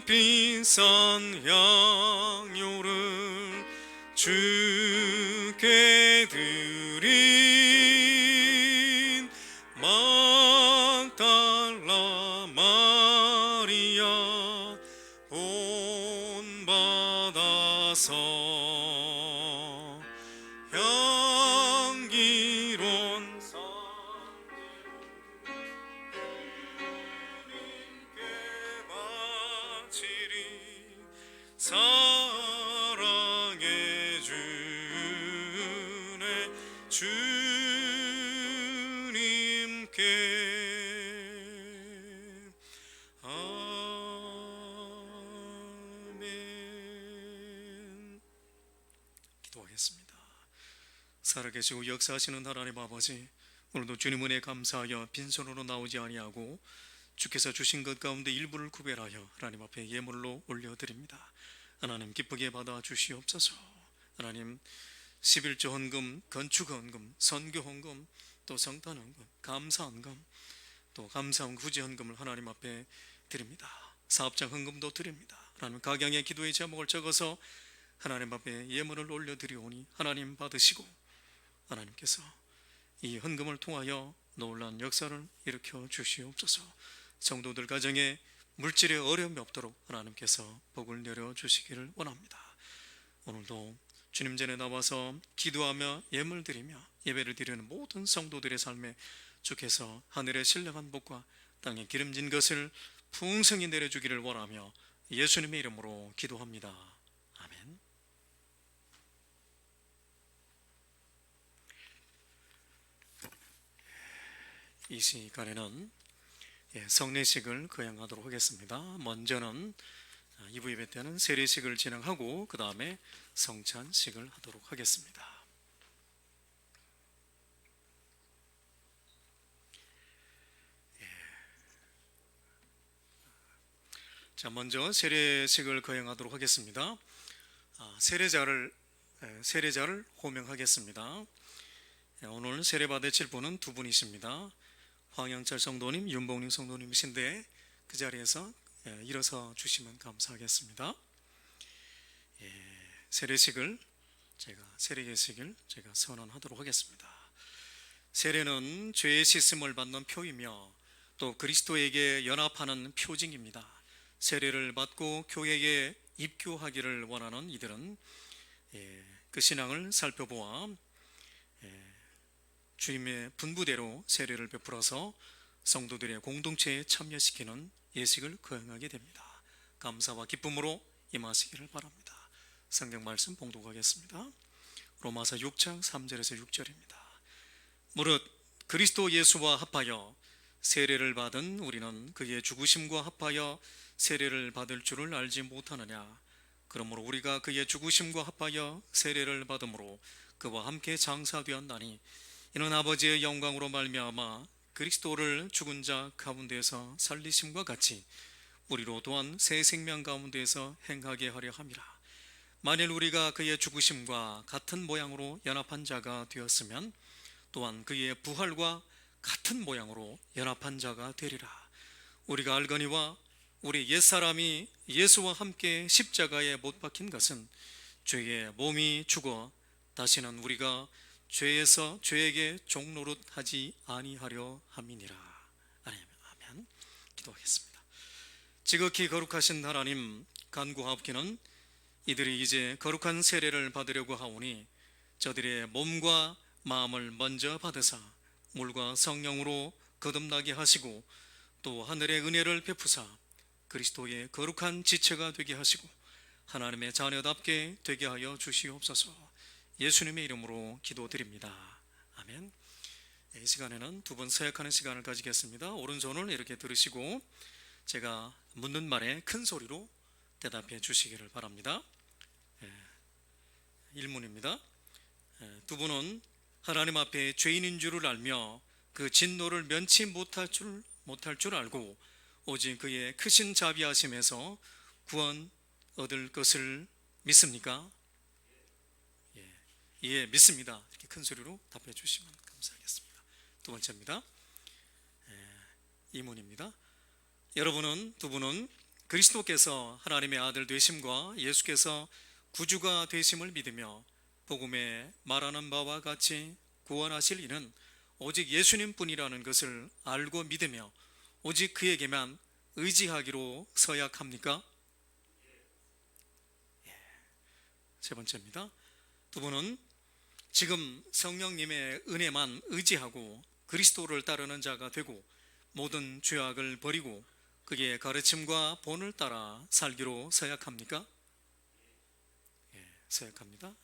비싼 향료를 주께 드린 막달라 마리아 본받아서 향기로운 주님께 바치리 사랑해 주네 주님께 아멘. 기도하겠습니다. 살아계시고 역사하시는 하나님 아버지, 오늘도 주님 은혜에 감사하여 빈손으로 나오지 아니하고 주께서 주신 것 가운데 일부를 구별하여 하나님 앞에 예물로 올려드립니다. 하나님 기쁘게 받아 주시옵소서. 하나님 11조 헌금, 건축 헌금, 선교 헌금, 또 성탄 헌금, 감사 헌금, 또 감사원 구제 헌금을 하나님 앞에 드립니다. 사업장 헌금도 드립니다. 하나님 각양의 기도의 제목을 적어서 하나님 앞에 예물을 올려드리오니 하나님 받으시고 하나님께서 이 헌금을 통하여 놀라운 역사를 일으켜 주시옵소서. 성도들 가정에 물질의 어려움이 없도록 하나님께서 복을 내려 주시기를 원합니다. 오늘도 주님 전에 나와서 기도하며 예물 드리며 예배를 드리는 모든 성도들의 삶에 주께서 하늘의 신령한 복과 땅에 기름진 것을 풍성히 내려주기를 원하며 예수님의 이름으로 기도합니다. 아멘. 이 시간에는 성례식을 거행하도록 하겠습니다. 먼저는 2부 예배 때는 세례식을 진행하고 그 다음에 성찬식을 하도록 하겠습니다. 자, 먼저 세례식을 거행하도록 하겠습니다. 세례자를 호명하겠습니다. 오늘 세례 받으실 분은 두 분이십니다. 황영철 성도님, 윤봉림 성도님이신데 그 자리에서 일어서 주시면 감사하겠습니다. 세례식을 제가 선언하도록 하겠습니다. 세례는 죄의 씻음을 받는 표이며 또 그리스도에게 연합하는 표징입니다. 세례를 받고 교회에 입교하기를 원하는 이들은 그 신앙을 살펴보아 주님의 분부대로 세례를 베풀어서 성도들의 공동체에 참여시키는 예식을 거행하게 됩니다. 감사와 기쁨으로 임하시기를 바랍니다. 성경 말씀 봉독하겠습니다. 로마서 6장 3절에서 6절입니다. 무릇 그리스도 예수와 합하여 세례를 받은 우리는 그의 죽으심과 합하여 세례를 받을 줄을 알지 못하느냐. 그러므로 우리가 그의 죽으심과 합하여 세례를 받음으로 그와 함께 장사되었나니 이는 아버지의 영광으로 말미암아 그리스도를 죽은 자 가운데서 살리심과 같이 우리로 또한 새 생명 가운데서 행하게 하려 함이라. 만일 우리가 그의 죽으심과 같은 모양으로 연합한 자가 되었으면 또한 그의 부활과 같은 모양으로 연합한 자가 되리라. 우리가 알거니와 우리 옛사람이 예수와 함께 십자가에 못 박힌 것은 죄의 몸이 죽어 다시는 우리가 죄에서 죄에게 종노릇하지 아니하려 함이니라. 아멘. 기도하겠습니다. 지극히 거룩하신 하나님, 간구하옵기는 이들이 이제 거룩한 세례를 받으려고 하오니 저들의 몸과 마음을 먼저 받으사 물과 성령으로 거듭나게 하시고 또 하늘의 은혜를 베푸사 그리스도의 거룩한 지체가 되게 하시고 하나님의 자녀답게 되게 하여 주시옵소서. 예수님의 이름으로 기도드립니다. 아멘. 이 시간에는 두 번 서약하는 시간을 가지겠습니다. 오른손을 이렇게 들으시고 제가 묻는 말에 큰 소리로 대답해 주시기를 바랍니다. 1문입니다. 두 분은 하나님 앞에 죄인인 줄을 알며 그 진노를 면치 못할 줄 알고 오직 그의 크신 자비하심에서 구원 얻을 것을 믿습니까? 예, 믿습니다. 이렇게 큰 소리로 답해 주시면 감사하겠습니다. 두 번째입니다. 2문입니다. 두 분은 그리스도께서 하나님의 아들 되심과 예수께서 구주가 되심을 믿으며 복음에 말하는 바와 같이 구원하실 이는 오직 예수님뿐이라는 것을 알고 믿으며 오직 그에게만 의지하기로 서약합니까? 세 번째입니다. 두 분은 지금 성령님의 은혜만 의지하고 그리스도를 따르는 자가 되고 모든 죄악을 버리고 그의 가르침과 본을 따라 살기로 서약합니까? 서약합니다.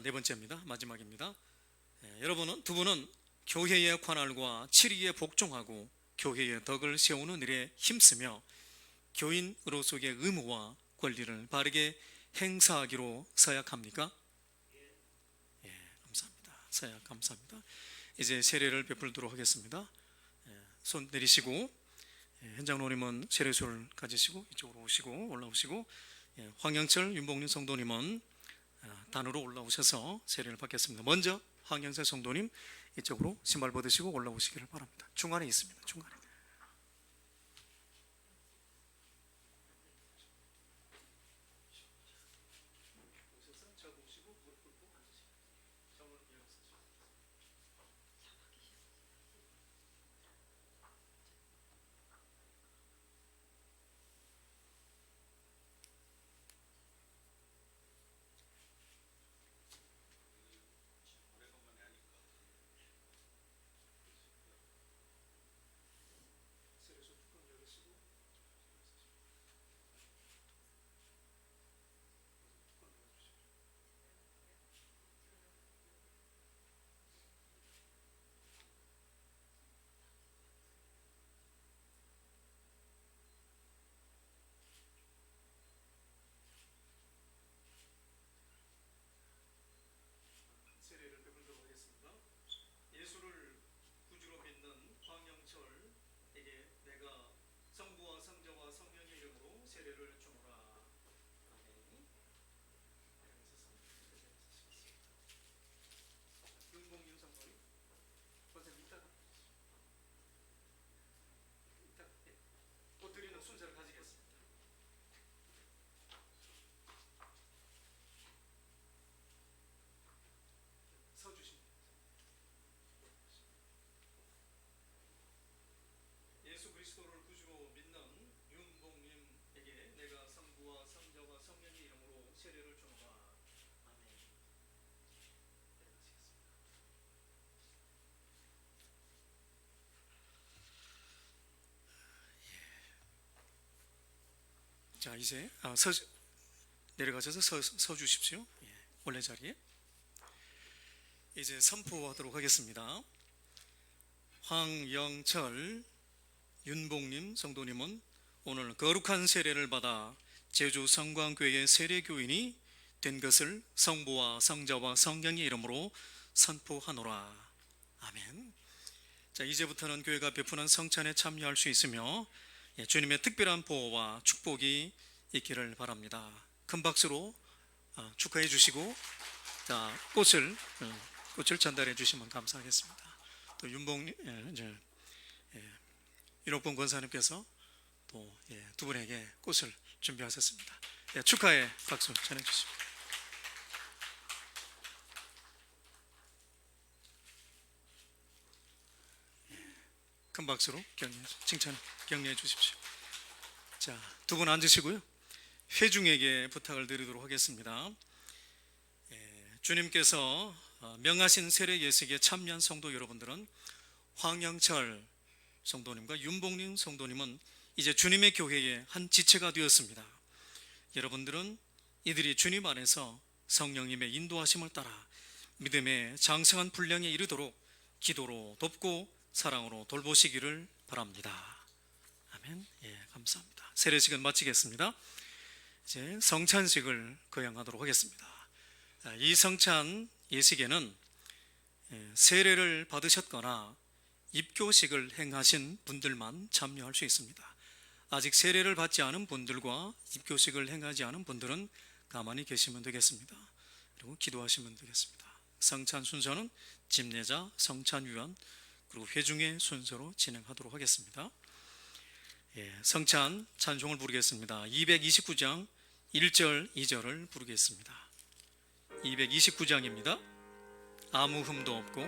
네 번째입니다. 마지막입니다. 여러분은 두 분은 교회의 관할과 치리에 복종하고 교회의 덕을 세우는 일에 힘쓰며 교인으로서의 의무와 권리를 바르게 행사하기로 서약합니까? 감사합니다. 서약 감사합니다. 이제 세례를 베풀도록 하겠습니다. 손 내리시고 현장로님은 세례수를 가지시고 이쪽으로 오시고 올라오시고 황영철 윤복림 성도님은 단으로 올라오셔서 세례를 받겠습니다. 먼저 황영철 성도님 이쪽으로 신발 벗으시고 올라오시기를 바랍니다. 중간에 있습니다. 중간에. 세례를 베풀도록 하겠습니다. 예수를 구주로 믿는 황영철에게 내가 성부와 성자와 성령의 이름으로 세례를 주노라. 아멘. 윤봉윤 성도님, 선생님 이따가 곧 드리는 순서를 가지겠습니다. 서주십니다. 예수 그리스도를 구주로 믿는 윤봉님에게 내가 성부와 성자와 성령의 이름으로 세례를 주노라. 아멘. 내려가시겠습니다. 자, 이제 내려가셔서 서 주십시오. 원래 자리에. 이제 선포하도록 하겠습니다. 황영철 윤봉님 성도님은 오늘 거룩한 세례를 받아 제주 성광교회의 세례교인이 된 것을 성부와 성자와 성령의 이름으로 선포하노라. 아멘. 자, 이제부터는 교회가 베푸는 성찬에 참여할 수 있으며 주님의 특별한 보호와 축복이 있기를 바랍니다. 큰 박수로 축하해 주시고 꽃을 전달해 주시면 감사하겠습니다. 또 윤옥봉 권사님께서 또 두 분에게 꽃을 준비하셨습니다. 축하의 박수 전해 주십시오. 큰 박수로 격려해 주십시오. 자, 두 분 앉으시고요. 회중에게 부탁을 드리도록 하겠습니다. 주님께서 명하신 세례 예식에 참여한 성도 여러분들은 황영철 성도님과 윤봉림 성도님은 이제 주님의 교회의 한 지체가 되었습니다. 여러분들은 이들이 주님 안에서 성령님의 인도하심을 따라 믿음의 장성한 분량에 이르도록 기도로 돕고 사랑으로 돌보시기를 바랍니다. 아멘. 감사합니다. 세례식은 마치겠습니다. 이제 성찬식을 거행하도록 하겠습니다. 이 성찬 예식에는 세례를 받으셨거나 입교식을 행하신 분들만 참여할 수 있습니다. 아직 세례를 받지 않은 분들과 입교식을 행하지 않은 분들은 가만히 계시면 되겠습니다. 그리고 기도하시면 되겠습니다. 성찬 순서는 집례자, 성찬위원, 그리고 회중의 순서로 진행하도록 하겠습니다. 성찬 찬송을 부르겠습니다. 229장 1절 2절을 부르겠습니다. 229장입니다. 아무 흠도 없고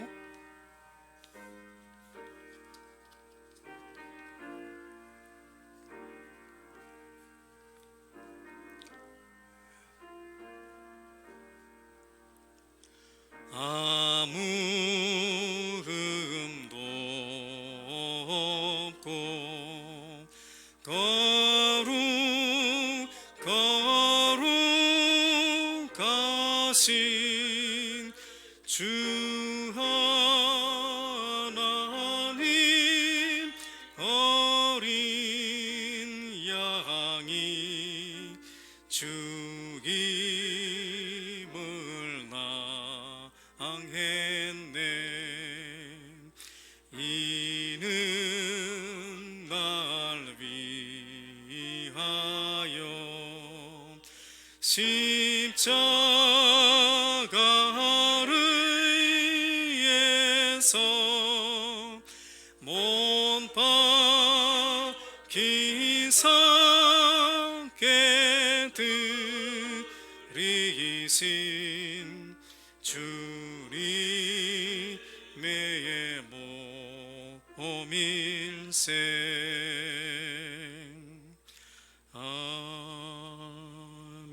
아무 흠도 없고 거룩하신 주 하나님 어린 양이 죽임을 당했네. 이는 날 위하여 십자가를 못 박히사 깨뜨리신 주님의 몸일세.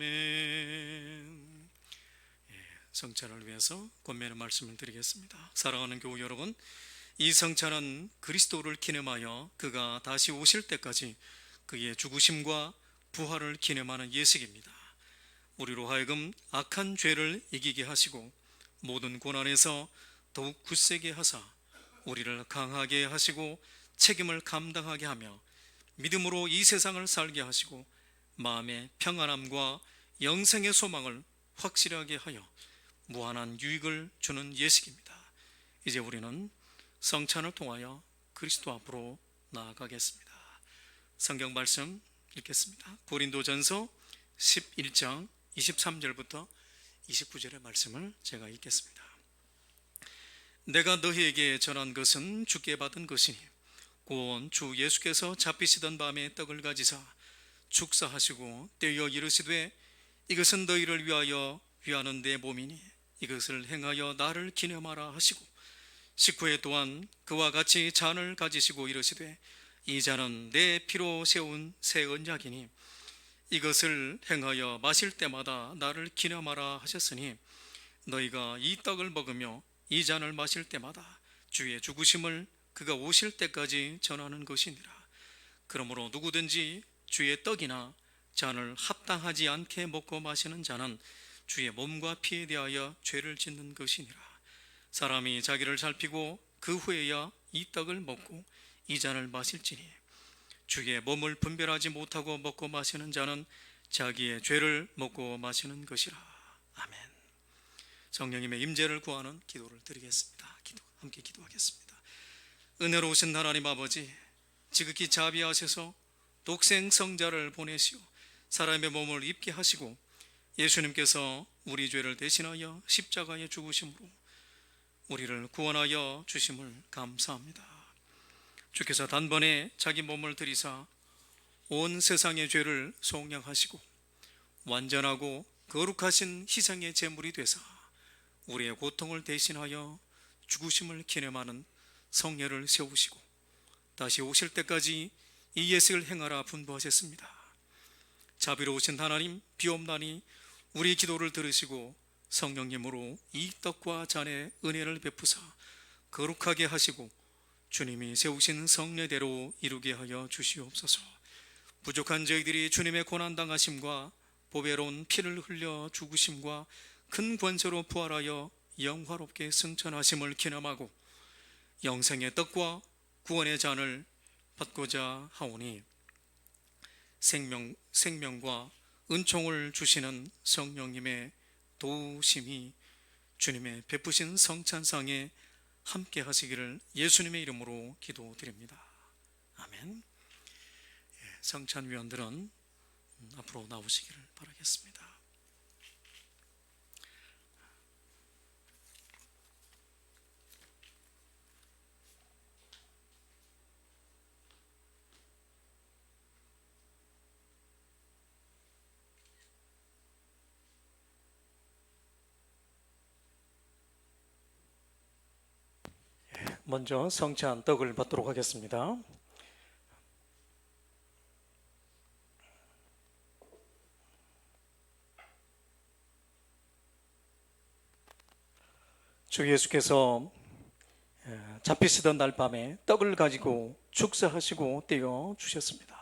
아멘. 성찬을 위해서 권면의 말씀을 드리겠습니다. 사랑하는 교우 여러분, 이 성찬은 그리스도를 기념하여 그가 다시 오실 때까지 그의 죽으심과 부활을 기념하는 예식입니다. 우리로 하여금 악한 죄를 이기게 하시고 모든 고난에서 더욱 굳세게 하사 우리를 강하게 하시고 책임을 감당하게 하며 믿음으로 이 세상을 살게 하시고 마음의 평안함과 영생의 소망을 확실하게 하여 무한한 유익을 주는 예식입니다. 이제 우리는 성찬을 통하여 그리스도 앞으로 나아가겠습니다. 성경 말씀 읽겠습니다. 고린도전서 11장 23절부터 29절의 말씀을 제가 읽겠습니다. 내가 너희에게 전한 것은 주께 받은 것이니 곧 주 예수께서 잡히시던 밤에 떡을 가지사 축사하시고 떼어 이르시되 이것은 너희를 위하여 위하는 내 몸이니 이것을 행하여 나를 기념하라 하시고 식후에 또한 그와 같이 잔을 가지시고 이르시되 이 잔은 내 피로 세운 새 언약이니 이것을 행하여 마실 때마다 나를 기념하라 하셨으니 너희가 이 떡을 먹으며 이 잔을 마실 때마다 주의 죽으심을 그가 오실 때까지 전하는 것이니라. 그러므로 누구든지 주의 떡이나 잔을 합당하지 않게 먹고 마시는 자는 주의 몸과 피에 대하여 죄를 짓는 것이니라. 사람이 자기를 살피고 그 후에야 이 떡을 먹고 이 잔을 마실지니 주의 몸을 분별하지 못하고 먹고 마시는 자는 자기의 죄를 먹고 마시는 것이라. 아멘. 성령님의 임재를 구하는 기도를 드리겠습니다. 함께 기도하겠습니다. 은혜로우신 하나님 아버지, 지극히 자비하셔서 독생 성자를 보내시오 사람의 몸을 입게 하시고 예수님께서 우리 죄를 대신하여 십자가에 죽으심으로 우리를 구원하여 주심을 감사합니다. 주께서 단번에 자기 몸을 들이사 온 세상의 죄를 속량하시고 완전하고 거룩하신 희생의 제물이 되사 우리의 고통을 대신하여 죽으심을 기념하는 성례를 세우시고 다시 오실 때까지 이 예식을 행하라 분부하셨습니다. 자비로우신 하나님, 비옵나니 우리 기도를 들으시고 성령님으로 이 떡과 잔의 은혜를 베푸사 거룩하게 하시고 주님이 세우신 성례대로 이루게 하여 주시옵소서. 부족한 저희들이 주님의 고난당하심과 보배로운 피를 흘려 죽으심과 큰 권세로 부활하여 영화롭게 승천하심을 기념하고 영생의 떡과 구원의 잔을 받고자 하오니 생명과 은총을 주시는 성령님의 도우심이 주님의 베푸신 성찬상에 함께 하시기를 예수님의 이름으로 기도드립니다. 아멘. 성찬위원들은 앞으로 나오시기를 바라겠습니다.
먼저 성찬 떡을 받도록 하겠습니다. 주 예수께서 잡히시던 날 밤에 떡을 가지고 축사하시고 떼어 주셨습니다.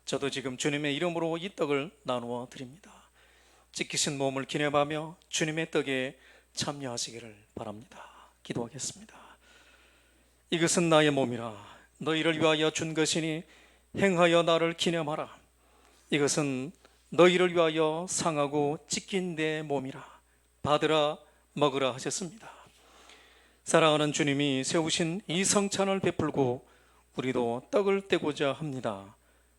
저도 지금 주님의 이름으로 이 떡을 나누어 드립니다. 찢기신 몸을 기념하며 주님의 떡에 참여하시기를 바랍니다. 기도하겠습니다. 이것은 나의 몸이라 너희를 위하여 준 것이니 행하여 나를 기념하라. 이것은 너희를 위하여 상하고 찢긴 내 몸이라. 받으라 먹으라 하셨습니다. 사랑하는 주님이 세우신 이 성찬을 베풀고 우리도 떡을 떼고자 합니다.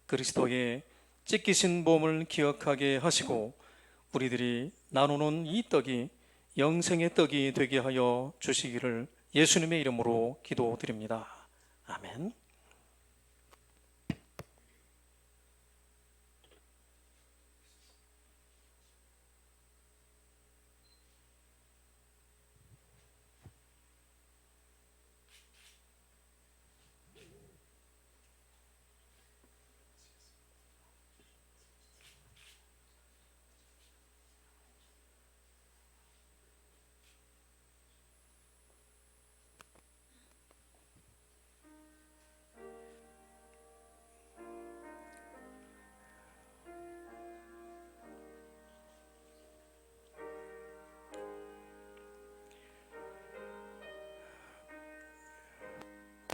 그리스도의 찢기신 몸을 기억하게 하시고 우리들이 나누는 이 떡이 영생의 떡이 되게 하여 주시기를 예수님의 이름으로 기도드립니다. 아멘.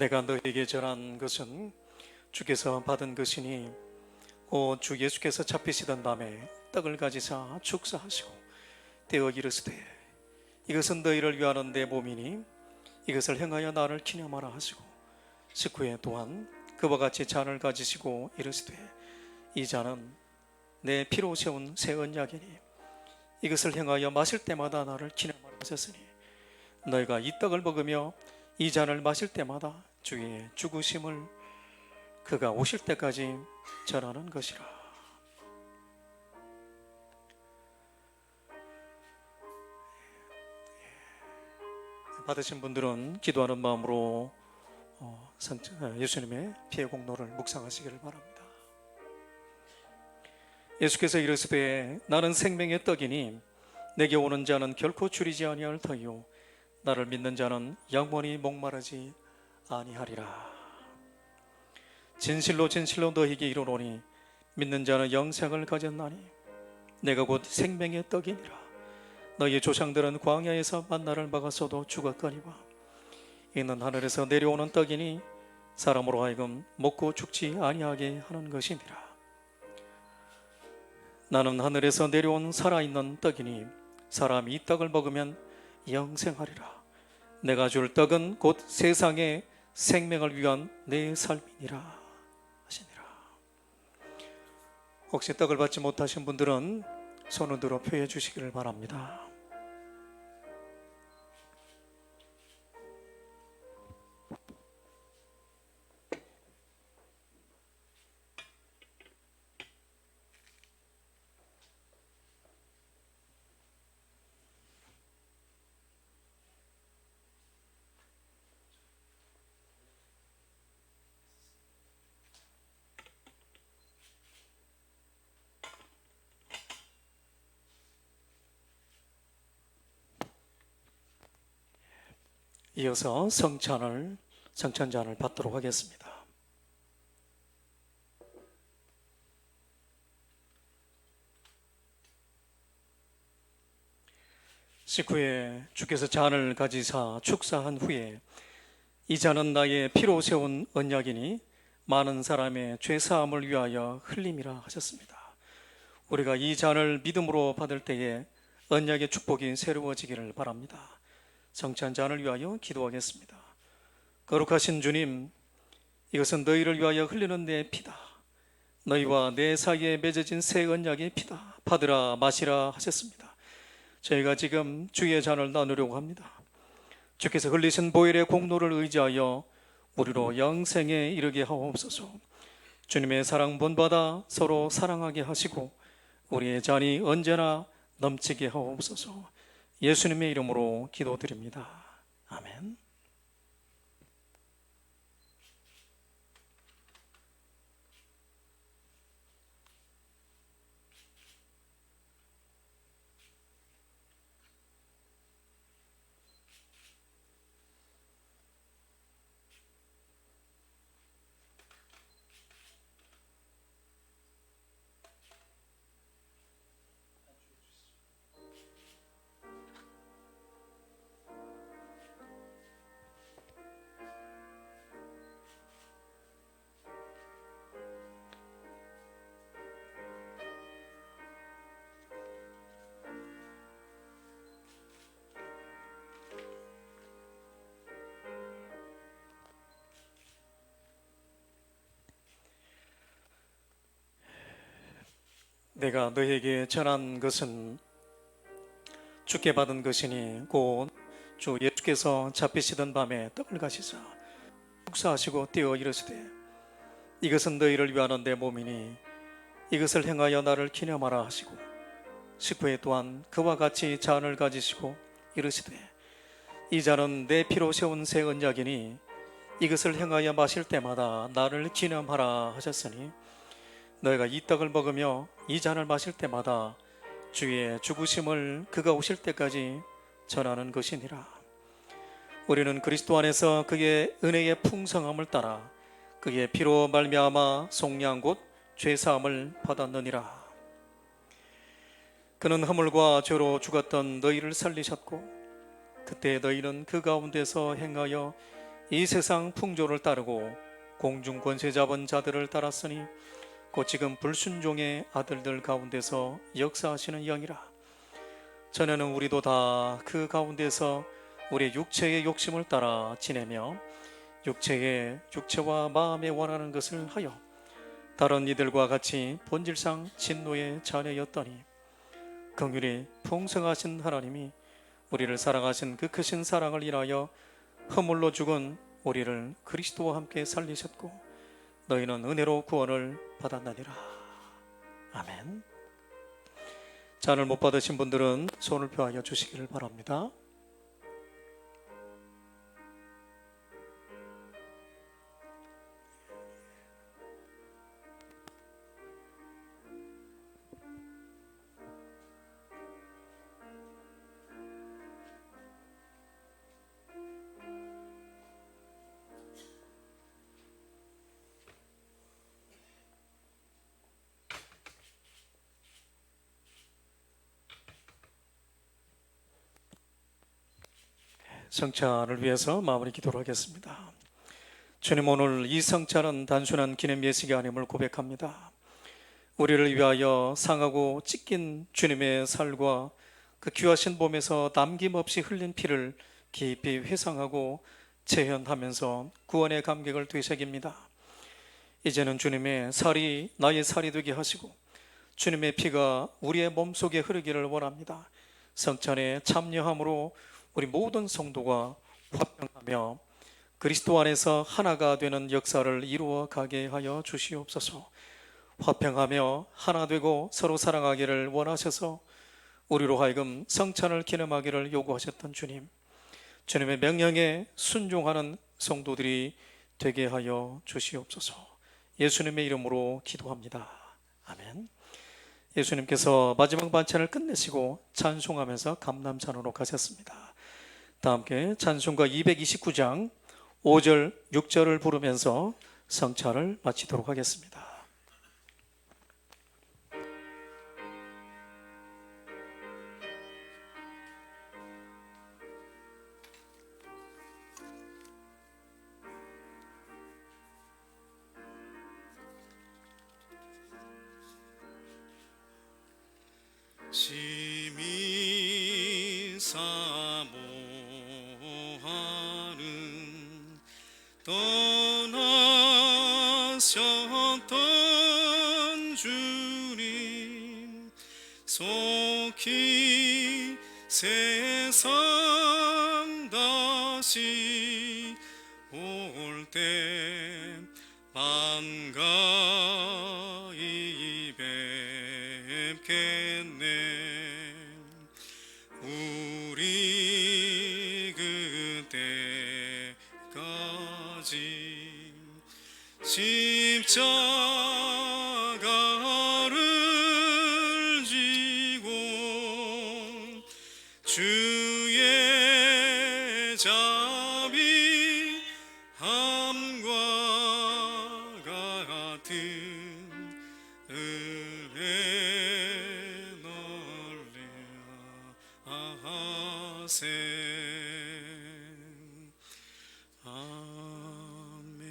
내가 너에게 전한 것은 주께서 받은 것이니 주 예수께서 잡히시던 밤에 떡을 가지사 축사하시고 떼어 이르시되 이것은 너희를 위하는 내 몸이니 이것을 행하여 나를 기념하라 하시고 식후에 또한 그와 같이 잔을 가지시고 이르시되 이 잔은 내 피로 세운 새 언약이니 이것을 행하여 마실 때마다 나를 기념하라 하셨으니 너희가 이 떡을 먹으며 이 잔을 마실 때마다 주의 죽으심을 그가 오실 때까지 전하는 것이라. 받으신 분들은 기도하는 마음으로 예수님의 피의 공로를 묵상하시기를 바랍니다. 예수께서 이르시되 나는 생명의 떡이니 내게 오는 자는 결코 줄이지 아니할 터이요 나를 믿는 자는 영원히 목마르지 아니하리라. 진실로 진실로 너희에게 이르노니 믿는 자는 영생을 가졌나니 내가 곧 생명의 떡이니라. 너희 조상들은 광야에서 만나를 먹었어도 죽었거니와 이는 하늘에서 내려오는 떡이니 사람으로 하여금 먹고 죽지 아니하게 하는 것이니라. 나는 하늘에서 내려온 살아있는 떡이니 사람이 이 떡을 먹으면 영생하리라. 내가 줄 떡은 곧 세상의 생명을 위한 내 삶이니라 하시니라. 혹시 떡을 받지 못하신 분들은 손을 들어 표해 주시기를 바랍니다. 이어서 성찬잔을 받도록 하겠습니다. 식후에 주께서 잔을 가지사 축사한 후에 이 잔은 나의 피로 세운 언약이니 많은 사람의 죄 사함을 위하여 흘림이라 하셨습니다. 우리가 이 잔을 믿음으로 받을 때에 언약의 축복이 새로워지기를 바랍니다. 성찬잔을 위하여 기도하겠습니다. 거룩하신 주님, 이것은 너희를 위하여 흘리는 내 피다. 너희와 내 사이에 맺어진 새 언약의 피다. 받으라 마시라 하셨습니다. 저희가 지금 주의 잔을 나누려고 합니다. 주께서 흘리신 보혈의 공로를 의지하여 우리로 영생에 이르게 하옵소서. 주님의 사랑 본받아 서로 사랑하게 하시고 우리의 잔이 언제나 넘치게 하옵소서. 예수님의 이름으로 기도드립니다. 아멘. 내가 너에게 전한 것은 주께 받은 것이니 곧 주 예수께서 잡히시던 밤에 떡을 가시사 축사하시고 떼어 이르시되 이것은 너희를 위하는 내 몸이니 이것을 행하여 나를 기념하라 하시고 식후에 또한 그와 같이 잔을 가지시고 이르시되 이 잔은 내 피로 세운 새 언약이니 이것을 행하여 마실 때마다 나를 기념하라 하셨으니 너희가 이 떡을 먹으며 이 잔을 마실 때마다 주의 죽으심을 그가 오실 때까지 전하는 것이니라. 우리는 그리스도 안에서 그의 은혜의 풍성함을 따라 그의 피로 말미암아 속량 곧 죄사함을 받았느니라. 그는 허물과 죄로 죽었던 너희를 살리셨고 그때 너희는 그 가운데서 행하여 이 세상 풍조를 따르고 공중 권세 잡은 자들을 따랐으니 곧 지금 불순종의 아들들 가운데서 역사하시는 영이라. 전에는 우리도 다 그 가운데서 우리의 육체의 욕심을 따라 지내며 육체와 마음에 원하는 것을 하여 다른 이들과 같이 본질상 진노의 자녀였더니 긍휼이 풍성하신 하나님이 우리를 사랑하신 그 크신 사랑을 인하여 허물로 죽은 우리를 그리스도와 함께 살리셨고 너희는 은혜로 구원을 받았나니라. 아멘. 잔을 못 받으신 분들은 손을 펴하여 주시기를 바랍니다. 성찬을 위해서 마무리 기도를 하겠습니다. 주님, 오늘 이 성찬은 단순한 기념 예식이 아님을 고백합니다. 우리를 위하여 상하고 찢긴 주님의 살과 그 귀하신 몸에서 남김없이 흘린 피를 깊이 회상하고 재현하면서 구원의 감격을 되새깁니다. 이제는 주님의 살이 나의 살이 되게 하시고 주님의 피가 우리의 몸속에 흐르기를 원합니다. 성찬에 참여함으로 우리 모든 성도가 화평하며 그리스도 안에서 하나가 되는 역사를 이루어 가게 하여 주시옵소서. 화평하며 하나 되고 서로 사랑하기를 원하셔서 우리로 하여금 성찬을 기념하기를 요구하셨던 주님, 주님의 명령에 순종하는 성도들이 되게 하여 주시옵소서. 예수님의 이름으로 기도합니다. 아멘. 예수님께서 마지막 반찬을 끝내시고 찬송하면서 감람산으로 가셨습니다. 다 함께 찬송가 229장 5절 6절을 부르면서 성찬을 마치도록 하겠습니다.
심히 사모하는 떠나셨던 주님, 속히 세상 다시 올 때 반가이 뵙겠네. 우리 그때까지 십자가를 지고 주의 자비함과 같은 은혜 널리 하세. 아멘.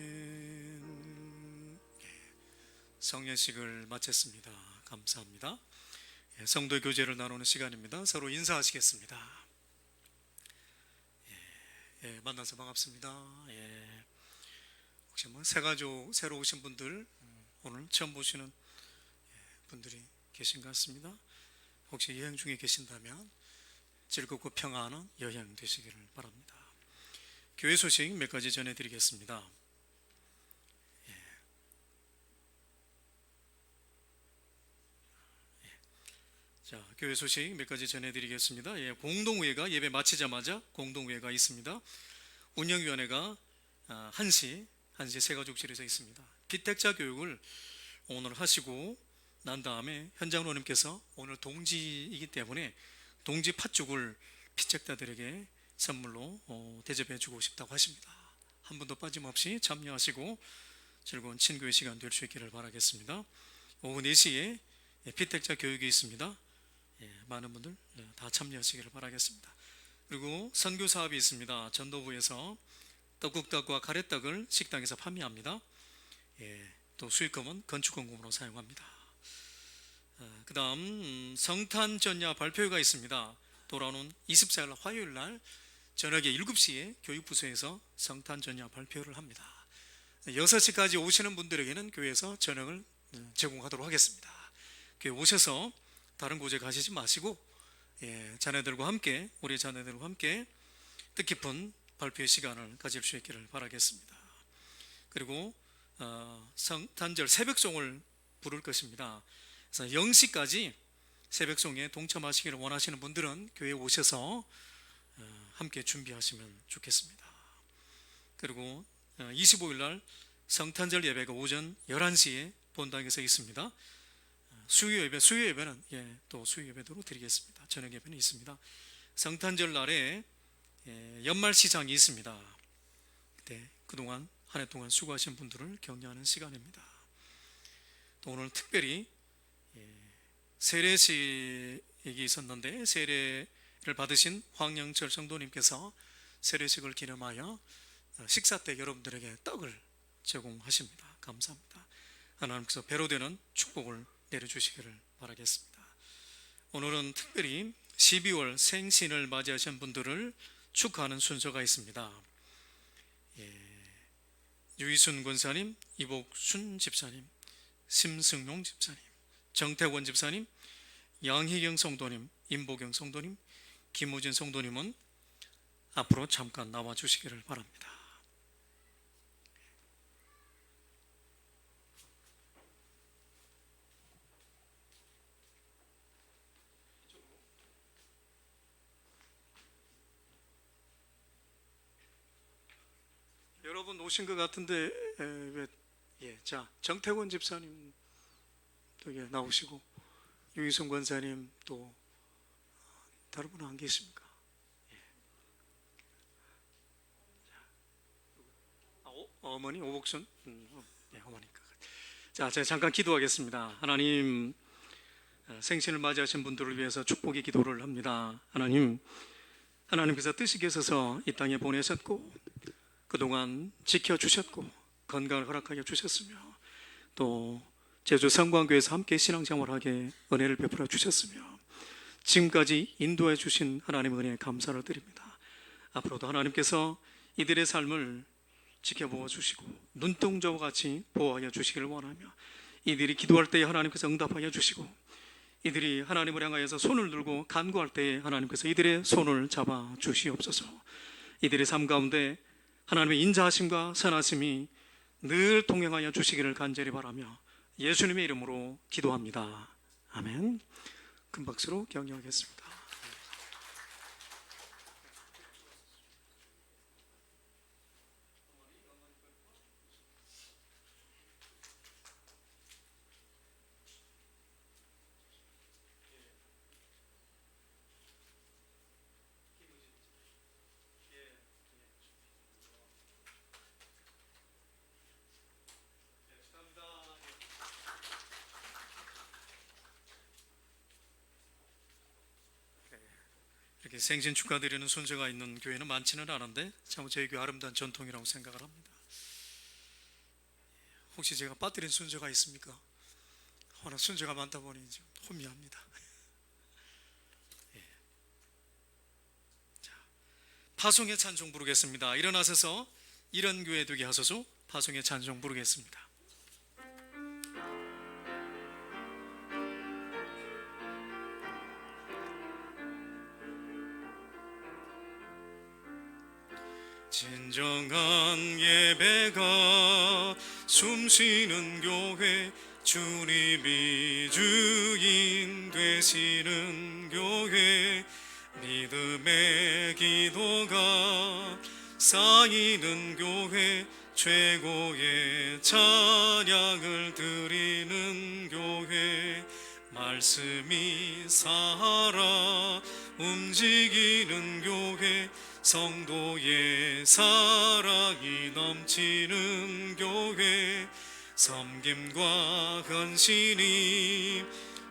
성례식을 마쳤습니다. 감사합니다. 성도 교제를 나누는 시간입니다. 서로 인사하시겠습니다. 만나서 반갑습니다. 혹시 새 가족 새로 오신 분들, 오늘 처음 보시는 분들이 계신 것 같습니다. 혹시 여행 중에 계신다면 즐겁고 평안한 여행 되시기를 바랍니다. 교회 소식 몇 가지 전해드리겠습니다. 자, 교회 소식 몇 가지 전해드리겠습니다. 공동회가 예배 마치자마자 공동회가 있습니다. 운영위원회가 1시 새가족실에서 있습니다. 비택자 교육을 오늘 하시고 난 다음에 현장로님께서 오늘 동지이기 때문에 동지 팥죽을 피책자들에게 선물로 대접해 주고 싶다고 하십니다. 한 분도 빠짐없이 참여하시고 즐거운 친교의 시간 될 수 있기를 바라겠습니다. 오후 4시에 피택자 교육이 있습니다. 많은 분들 다 참여하시기를 바라겠습니다. 그리고 선교 사업이 있습니다. 전도부에서 떡국떡과 가래떡을 식당에서 판매합니다. 또 수익금은 건축공금으로 사용합니다. 그 다음 성탄 전야 발표회가 있습니다. 돌아오는 24일 화요일 날 저녁에 7시에 교육부서에서 성탄 전야 발표를 합니다. 6시까지 오시는 분들에게는 교회에서 저녁을 제공하도록 하겠습니다. 교회 오셔서 다른 곳에 가시지 마시고 자녀들과 함께, 우리 자녀들과 함께 뜻깊은 발표의 시간을 가질 수 있기를 바라겠습니다. 그리고 성탄절 새벽송을 부를 것입니다. 그래서 0시까지 새벽송에 동참하시기를 원하시는 분들은 교회에 오셔서 함께 준비하시면 좋겠습니다. 그리고 25일 날 성탄절 예배가 오전 11시에 본당에서 있습니다. 수요 예배는 또 수요 예배도록 드리겠습니다. 저녁 예배는 있습니다. 성탄절 날에 연말 시장이 있습니다. 그동안 한 해 동안 수고하신 분들을 격려하는 시간입니다. 또 오늘 특별히 세례식이 있었는데 세례를 받으신 황영철 성도님께서 세례식을 기념하여 식사 때 여러분들에게 떡을 제공하십니다. 감사합니다. 하나님께서 배로 되는 축복을 내려주시기를 바라겠습니다. 오늘은 특별히 12월 생신을 맞이하신 분들을 축하하는 순서가 있습니다. 유희순 권사님, 이복순 집사님, 심승용 집사님, 정태권 집사님, 양희경 성도님, 임보경 성도님, 김우진 성도님은 앞으로 잠깐 나와 주시기를 바랍니다. 여러분 오신 것 같은데 자 정태권 집사님 또 나오시고 유희순 권사님 또 다른 분은 안 계십니까? 어머니 오복순 어머니까. 자, 제가 잠깐 기도하겠습니다. 하나님, 생신을 맞이하신 분들을 위해서 축복의 기도를 합니다. 하나님께서 뜻이 계셔서 이 땅에 보내셨고 그동안 지켜주셨고 건강을 허락하여 주셨으며 또 제주 성광교회에서 함께 신앙생활하게 은혜를 베풀어 주셨으며 지금까지 인도해 주신 하나님의 은혜에 감사를 드립니다. 앞으로도 하나님께서 이들의 삶을 지켜보아 주시고 눈동자와 같이 보호하여 주시기를 원하며 이들이 기도할 때에 하나님께서 응답하여 주시고 이들이 하나님을 향하여서 손을 들고 간구할 때에 하나님께서 이들의 손을 잡아 주시옵소서. 이들의 삶 가운데 하나님의 인자하심과 선하심이 늘 동행하여 주시기를 간절히 바라며 예수님의 이름으로 기도합니다. 아멘. 큰 박수로 격려하겠습니다. 이렇게 생신 축하드리는 순서가 있는 교회는 많지는 않은데 참 저희 교회 아름다운 전통이라고 생각을 합니다. 혹시 제가 빠뜨린 순서가 있습니까? 워낙 순서가 많다 보니 좀 혼미합니다. 자, 파송의 찬송 부르겠습니다. 일어나셔서 이런 교회 되게 하소서. 파송의 찬송 부르겠습니다. 진정한 예배가 숨쉬는 교회, 주님이 주인 되시는 교회, 믿음의 기도가 쌓이는 교회, 최고의 찬양을 드리는 교회, 말씀이 살아 움직이는 교회, 성도의 사랑이 넘치는 교회, 섬김과 헌신이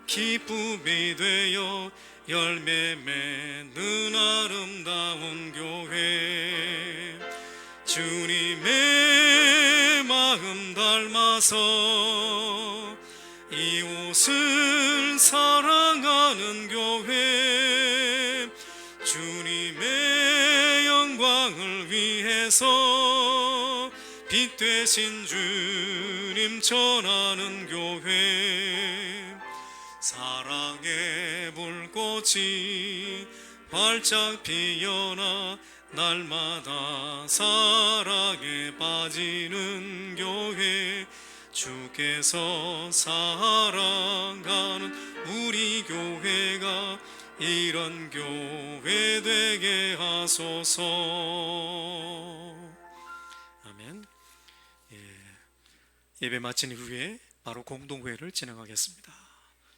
기쁨이 되어 열매 맺는 아름다운 교회, 주님의 마음 닮아서 이웃을 사랑하는 교회, 주님의 영광을 위해서 빛 되신 주님 전하는 교회, 사랑의 불꽃이 활짝 피어나 날마다 사랑에 빠지는 교회, 주께서 사랑하는 우리 교회가 이런 교회 되게 하소서. 아멘. 예배 마친 후에 바로 공동회를 진행하겠습니다.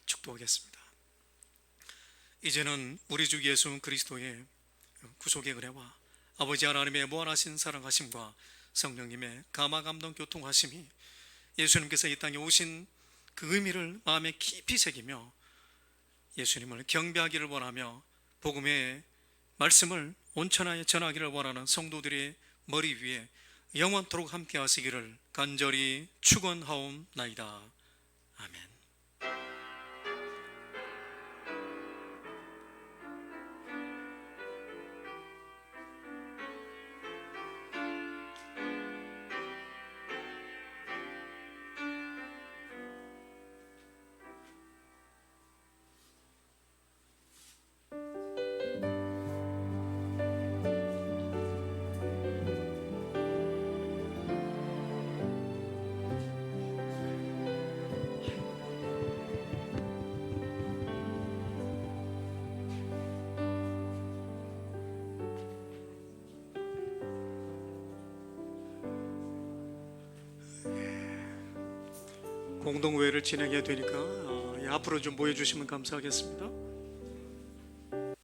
축도하겠습니다. 이제는 우리 주 예수 그리스도의 구속의 은혜와 아버지 하나님의 무한하신 사랑하심과 성령님의 감화감동 교통하심이 예수님께서 이 땅에 오신 그 의미를 마음에 깊이 새기며 예수님을 경배하기를 원하며 복음의 말씀을 온천하에 전하기를 원하는 성도들의 머리 위에 영원토록 함께 하시기를 간절히 축원하옵나이다. 아멘. 공동회를 진행해야 되니까 앞으로 좀 모여주시면 감사하겠습니다.